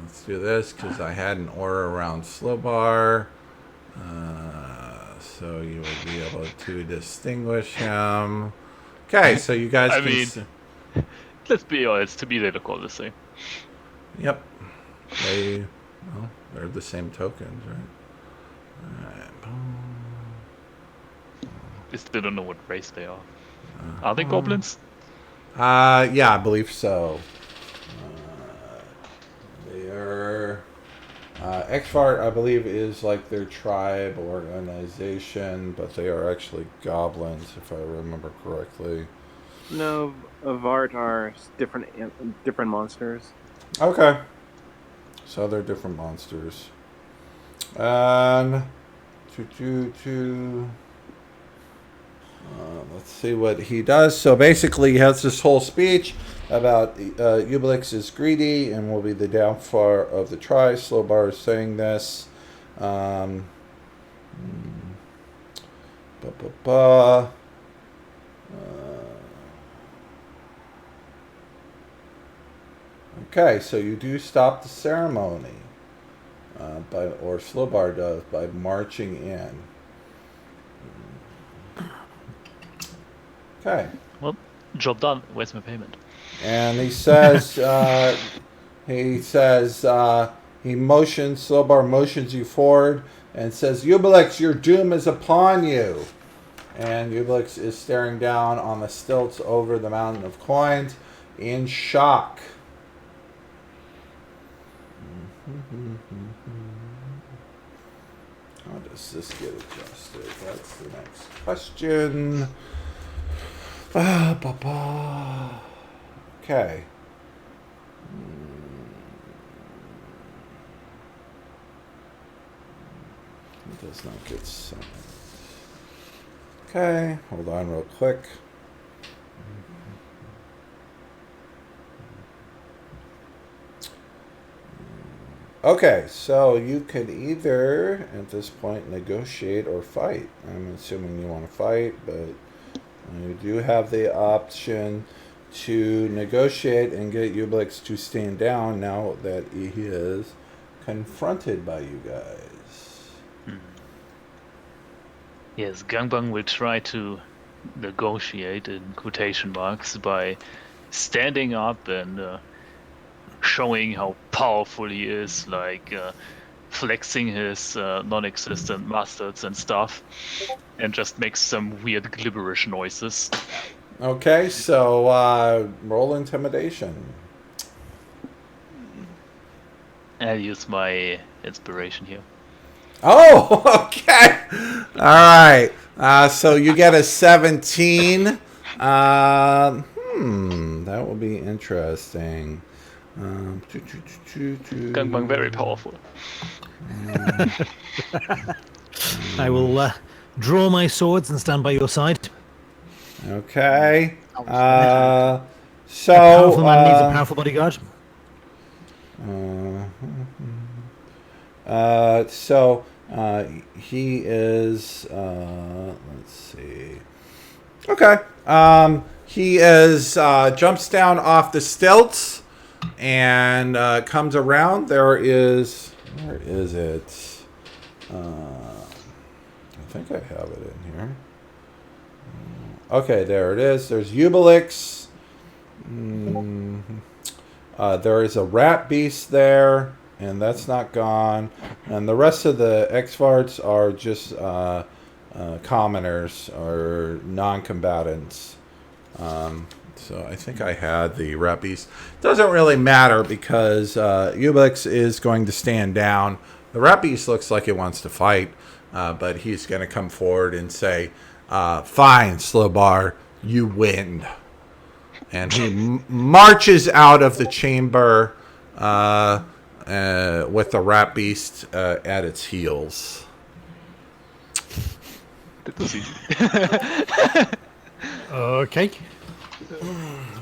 Let's do this because I had an aura around slow bar. So you would be able to distinguish him. Okay, so you guys I can mean- see. Let's be honest, to me they look all the same. Yep. They're the same tokens, right? Alright. Boom. I still don't know what race they are. Are they goblins? Yeah, I believe so. They are... Exfart, I believe, is like their tribe organization, but they are actually goblins, if I remember correctly. No, Vart are different monsters. Okay. So they're different monsters. And... let's see what he does. So basically, he has this whole speech about Ubelix is greedy and will be the downfall of the tri. Slowbar is saying this. Okay, so you do stop the ceremony, or Slowbar does, by marching in. Okay. Well, job done. Where's my payment? And he says, he motions, Slowbar motions you forward and says, Ubelix, your doom is upon you. And Ubelix is staring down on the stilts over the mountain of coins in shock. How does this get adjusted? That's the next question. Okay. It does not get summoned. Okay, hold on real quick. Okay, so you could either, at this point, negotiate or fight. I'm assuming you want to fight, but you do have the option to negotiate and get Ubelix to stand down now that he is confronted by you guys. Yes, Gangbang will try to negotiate in quotation marks by standing up and showing how powerful he is, like flexing his non-existent muscles and stuff, and just makes some weird gibberish noises. Okay, so roll intimidation. I'll use my inspiration here. Oh, okay. All right. So you get a 17. That will be interesting. Gangbang very powerful. I will draw my swords and stand by your side. Okay. I was A So. powerful man needs a powerful bodyguard. So he is. Let's see. Okay. He is jumps down off the stilts and comes around. There is. Where is it? I think I have it in here. Okay, there it is. There's Ubelix. There is a rat beast there, and that's not gone. And the rest of the X-Farts are just commoners or non-combatants. So I think I had the rat beast. Doesn't really matter because Ubelix is going to stand down. The rat beast looks like it wants to fight, but he's going to come forward and say, "Fine, Slowbar, you win." And he marches out of the chamber with the rat beast at its heels. That was easy. Okay.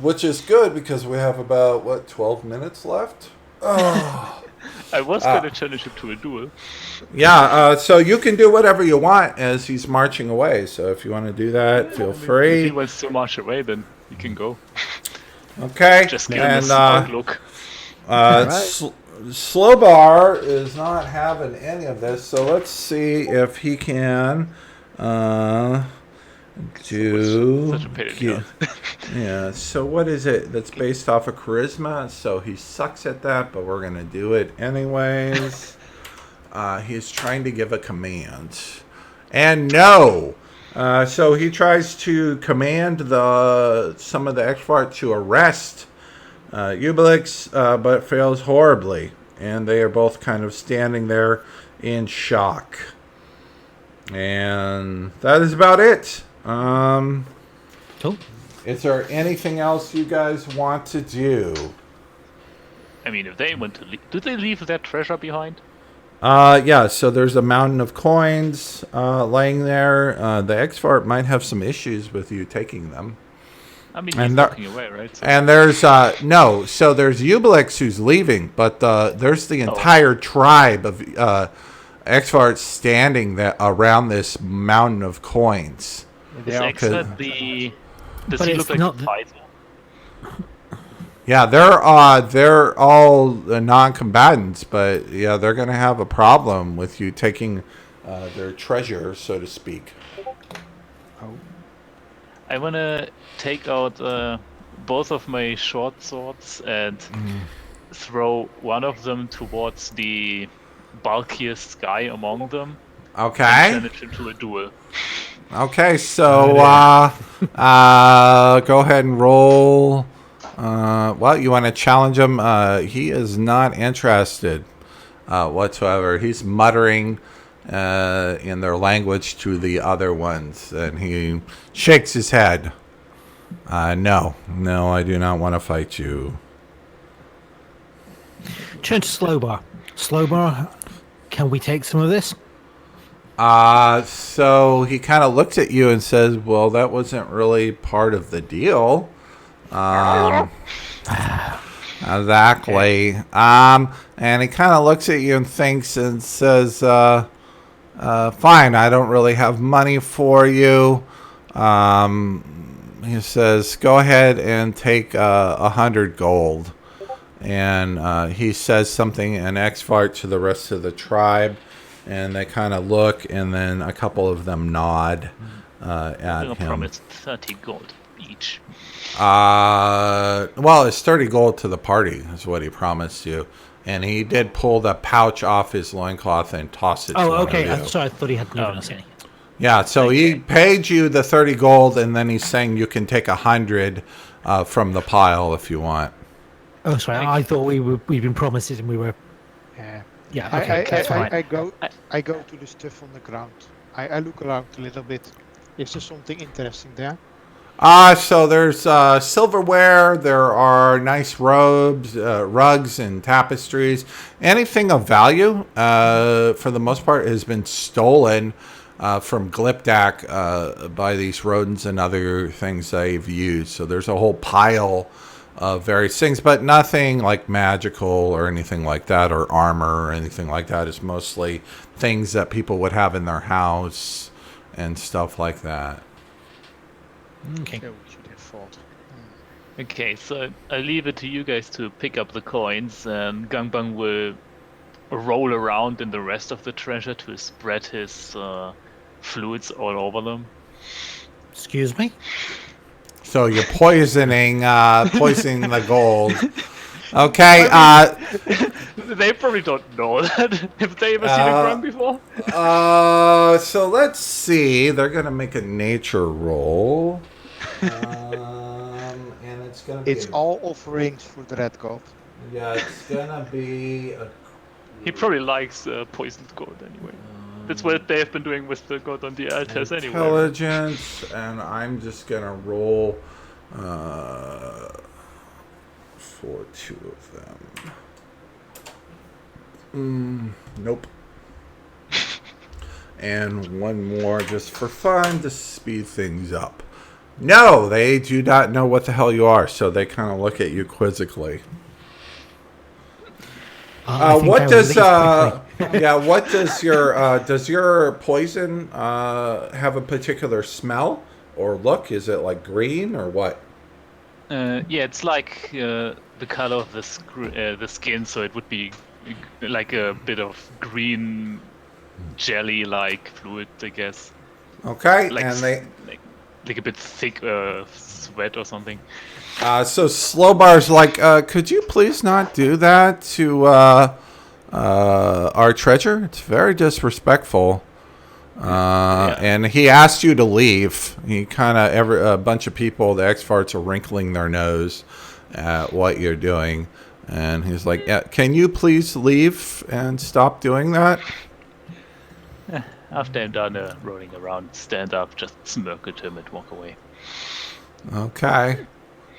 Which is good because we have about, 12 minutes left? Oh. I was gonna challenge him to a duel. Yeah, so you can do whatever you want as he's marching away. So if you want to do that, feel If he free. wants to march away, then he can go. Okay. Just give him a And smug look. Slowbar is not having any of this, so let's see if he can do. Such a pain in the ass. Yeah. So what is it that's based off of charisma? So he sucks at that, but we're gonna do it anyways. He's trying to give a command, and no. So he tries to command some of the X-Fart to arrest Ubelix, but fails horribly. And they are both kind of standing there in shock. And that is about it. Cool. Is there anything else you guys want to do? I mean, if they want to leave, did they leave that treasure behind? Yeah, so there's a mountain of coins laying there. The X-Fart might have some issues with you taking them. I mean, And he's there- walking away, right? So And there's no, so there's Ubelix who's leaving, but there's the entire tribe of X-Farts standing around this mountain of coins. is are X-Fart the... Does But he it's look like not a the- fighter? Yeah, they're all non-combatants, but yeah, they're gonna have a problem with you taking their treasure, so to speak. I wanna take out both of my short swords and throw one of them towards the bulkiest guy among them. Okay. And challenge him to a duel. Okay, so go ahead and roll. Well, you want to challenge him? He is not interested whatsoever. He's muttering in their language to the other ones, and he shakes his head. No, I do not want to fight you. Turn to Slowbar. Slowbar, can we take some of this? So he kind of looks at you and says, well, that wasn't really part of the deal. Exactly. And he kind of looks at you and thinks and says, fine, I don't really have money for you. He says, go ahead and take 100 gold. And he says something in X-Fart to the rest of the tribe. And they kind of look, and then a couple of them nod at I'm him. promised 30 gold each. Well, it's 30 gold to the party is what he promised you. And he did pull the pouch off his loincloth and toss it to Oh, one okay. of you. Sorry, I thought he hadn't given us Okay. any. Yeah, so he paid you the 30 gold, and then he's saying you can take 100 from the pile if you want. Oh, sorry. I thought we'd been promised it and we were... Yeah. Yeah, okay, that's fine. I go to the stuff on the ground. I look around a little bit. Is there something interesting there? So there's silverware. There are nice robes, rugs, and tapestries. Anything of value, for the most part, has been stolen from Glip Dak by these rodents and other things they've used. So there's a whole pile of various things, but nothing like magical or anything like that, or armor or anything like that. It's mostly things that people would have in their house and stuff like that. Okay. So we should have fought. Okay, so I leave it to you guys to pick up the coins, and Gangbang will roll around in the rest of the treasure to spread his fluids all over them. Excuse me? So you're poisoning the gold. Okay. They probably don't know that. Have they ever seen a grung before? So let's see. They're gonna make a nature roll. And it's gonna be. It's all offerings for the red gold. Yeah, it's gonna be. He probably likes poisoned gold anyway. That's what they've been doing with the god on the altars anyway. Intelligence, and I'm just gonna roll for 2 of them. Nope. And 1 more just for fun to speed things up. No, they do not know what the hell you are, so they kind of look at you quizzically. What does what does your poison have a particular smell or look? Is it like green or what? Yeah, it's like the color of the skin, so it would be like a bit of green jelly-like fluid, I guess. Okay, Like and they like a bit thick sweat or something. so Slowbar's like, could you please not do that to our treasure? It's very disrespectful. And he asked you to leave. He kind of a bunch of people, the X-Farts, are wrinkling their nose at what you're doing, and he's like, yeah, can you please leave and stop doing that? After I'm done rolling around, stand up, just smirk at him and walk away. Okay.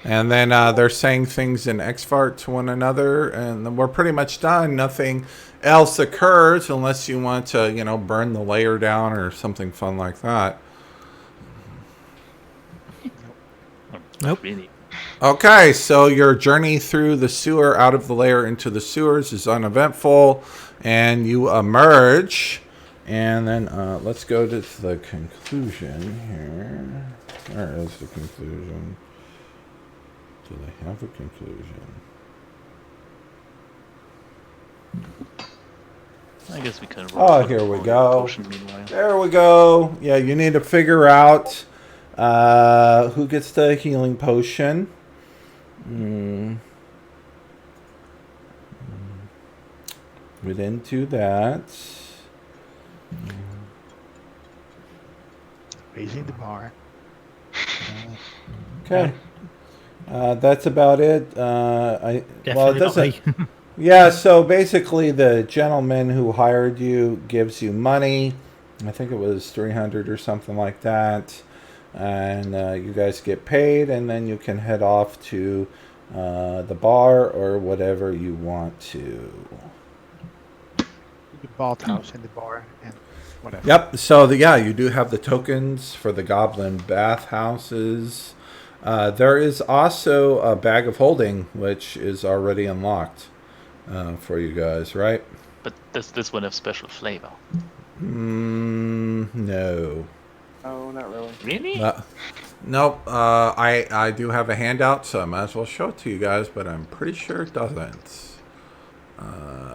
And then they're saying things in X-Fart to one another, and then we're pretty much done. Nothing else occurs unless you want to, burn the layer down or something fun like that. Nope. Really. Okay, so your journey through the sewer, out of the layer into the sewers, is uneventful, and you emerge. And then let's go to the conclusion here. Where is the conclusion? Do they have a conclusion? I guess we can roll. Oh, for here the we go. potion meanwhile. There we go. Yeah, you need to figure out who gets the healing potion. We didn't do that. Raising the bar. Okay. That's about it. It Definitely not doesn't. me. Yeah, so basically the gentleman who hired you gives you money. I think it was 300 or something like that. And you guys get paid, and then you can head off to the bar or whatever you want to. The bathhouse and the bar and whatever. Yep, so you do have the tokens for the goblin bathhouses. There is also a bag of holding, which is already unlocked for you guys, right? But does this one have special flavor? No. Oh, not really. Really? Nope. I do have a handout, so I might as well show it to you guys, but I'm pretty sure it doesn't.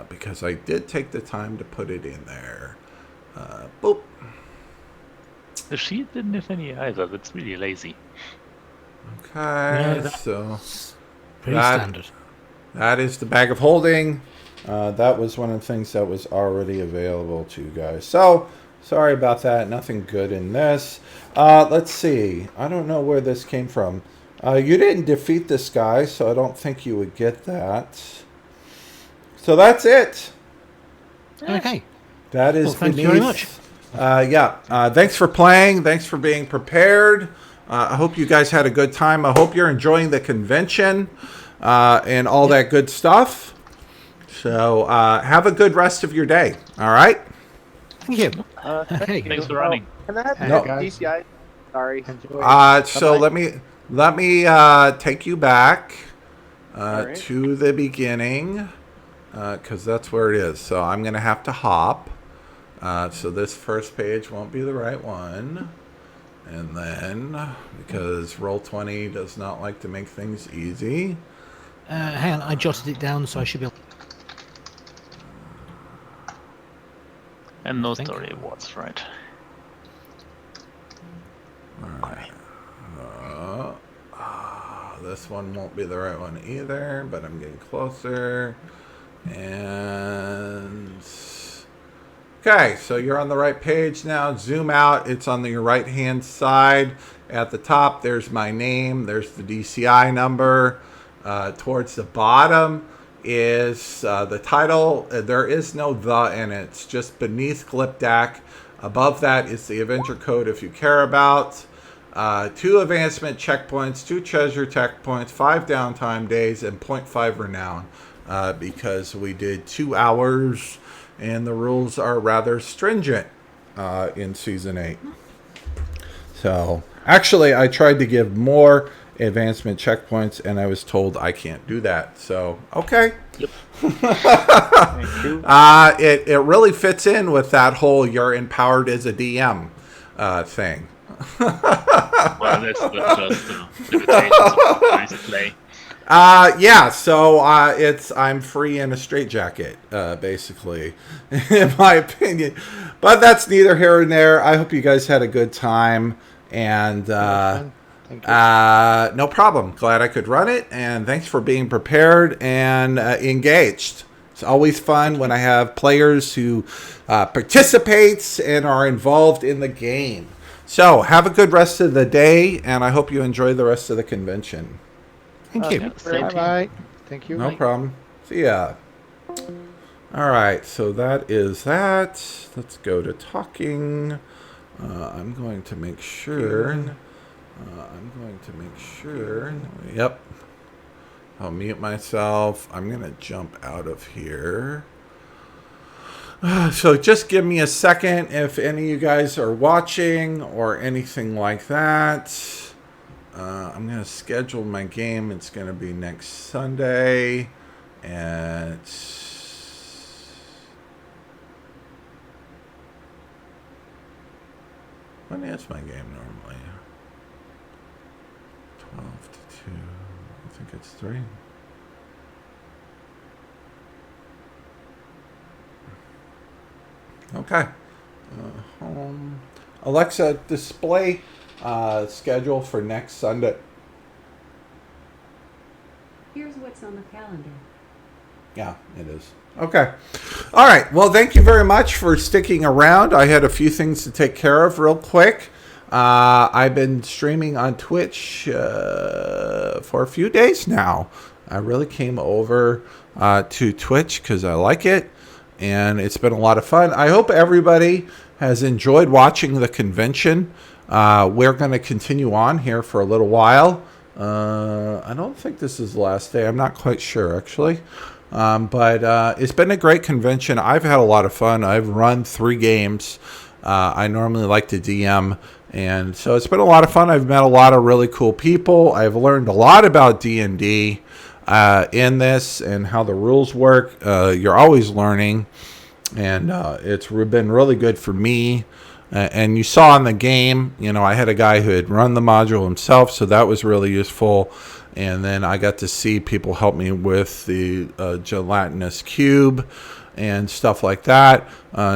Because I did take the time to put it in there. Boop. The sheet didn't have any either. That's really lazy. Okay, Yeah, so Pretty That- standard. that is the bag of holding. That was one of the things that was already available to you guys. So, sorry about that. Nothing good in this. Let's see. I don't know where this came from. You didn't defeat this guy, so I don't think you would get that. So that's it. Okay. That is Well, thank you very Beneath. Thanks for playing. Thanks for being prepared. I hope you guys had a good time. I hope you're enjoying the convention and all that good stuff. So have a good rest of your day. All right? Thank you. Thank you. Thanks for running. Can I have Hey, no. guys. DCI? Sorry. Enjoy. So Bye-bye. let me take you back right. to the beginning because that's where it is. So I'm going to have to hop. So this first page won't be the right one. And then, because Roll20 does not like to make things easy. Hang on, I jotted it down, so I should be able. And no Thank story you. awards, right? This one won't be the right one either, but I'm getting closer. And okay, so you're on the right page now. Zoom out. It's on your right hand side. At the top, there's my name. There's the DCI number. Towards the bottom is the title. There is no "the" in it. It's just Beneath Glip Dak. Above that is the adventure code if you care about. 2 advancement checkpoints, 2 treasure checkpoints, 5 downtime days, and 0.5 renown. Because we did 2 hours, and the rules are rather stringent in Season 8. So, actually, I tried to give more advancement checkpoints, and I was told I can't do that. So, okay. Yep. Thank you. It really fits in with that whole you're empowered as a DM thing. Well, that's just limitations of nice play. Yeah, so I'm free in a straitjacket, basically, in my opinion. But that's neither here nor there. I hope you guys had a good time, and Thank you. no problem. Glad I could run it, and thanks for being prepared and engaged. It's always fun when I have players who participate and are involved in the game. So have a good rest of the day, and I hope you enjoy the rest of the convention. Thank you. Yeah, same to you. Bye. Thank you. No problem. See ya. All right, so that is that. Let's go to talking. I'm going to make sure. Yep. I'll mute myself. I'm going to jump out of here. So just give me a second if any of you guys are watching or anything like that. I'm going to schedule my game. It's going to be next Sunday at... When is my game normally? 12 to 2. I think it's 3. Okay. Home. Alexa, display schedule for next Sunday. Here's what's on the calendar. Yeah, it is. Okay. All right. Well, thank you very much for sticking around. I had a few things to take care of real quick. I've been streaming on Twitch for a few days now. I really came over to Twitch because I like it, and it's been a lot of fun. I hope everybody has enjoyed watching the convention. We're going to continue on here for a little while. I don't think this is the last day. I'm not quite sure, actually. But it's been a great convention. I've had a lot of fun. I've run 3 games. I normally like to DM. And so it's been a lot of fun. I've met a lot of really cool people. I've learned a lot about D&D in this and how the rules work. You're always learning. And it's been really good for me. And you saw in the game, you know, I had a guy who had run the module himself, so that was really useful. And then I got to see people help me with the gelatinous cube and stuff like that.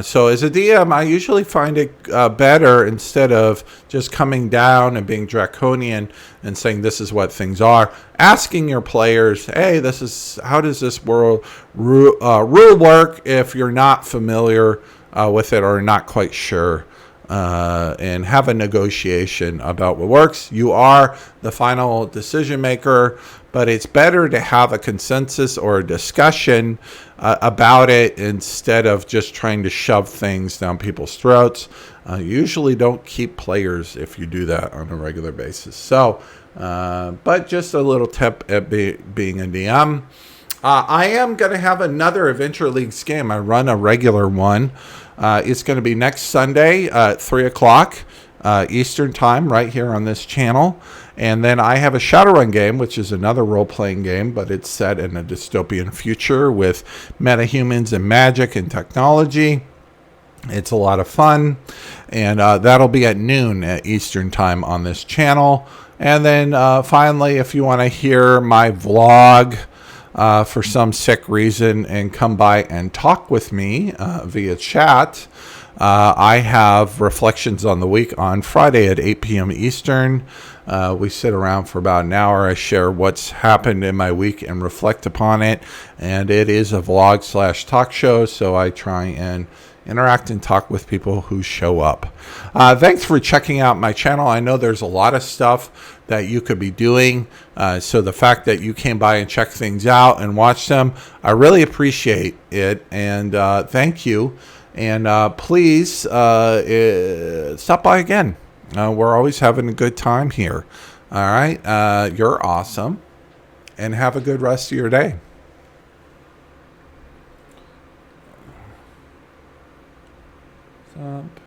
So as a DM, I usually find it better, instead of just coming down and being draconian and saying this is what things are, asking your players, hey, this is how does this rule work if you're not familiar with it or not quite sure. and have a negotiation about what works. You are the final decision maker, but it's better to have a consensus or a discussion about it instead of just trying to shove things down people's throats. You usually don't keep players if you do that on a regular basis. So, but just a little tip at being a DM. I am going to have another Adventure Leagues game. I run a regular one. It's going to be next Sunday at 3 o'clock Eastern Time right here on this channel. And then I have a Shadowrun game, which is another role-playing game, but it's set in a dystopian future with metahumans and magic and technology. It's a lot of fun. And that'll be at noon at Eastern Time on this channel. And then finally, if you want to hear my vlog for some sick reason and come by and talk with me via chat, I have Reflections on the Week on Friday at 8 p.m. Eastern. We sit around for about an hour. I share what's happened in my week and reflect upon it. And it is a vlog/talk show, so I try and interact and talk with people who show up. Thanks for checking out my channel. I know there's a lot of stuff that you could be doing. So the fact that you came by and checked things out and watched them, I really appreciate it. And thank you. And please stop by again. We're always having a good time here. All right. You're awesome. And have a good rest of your day. Stop.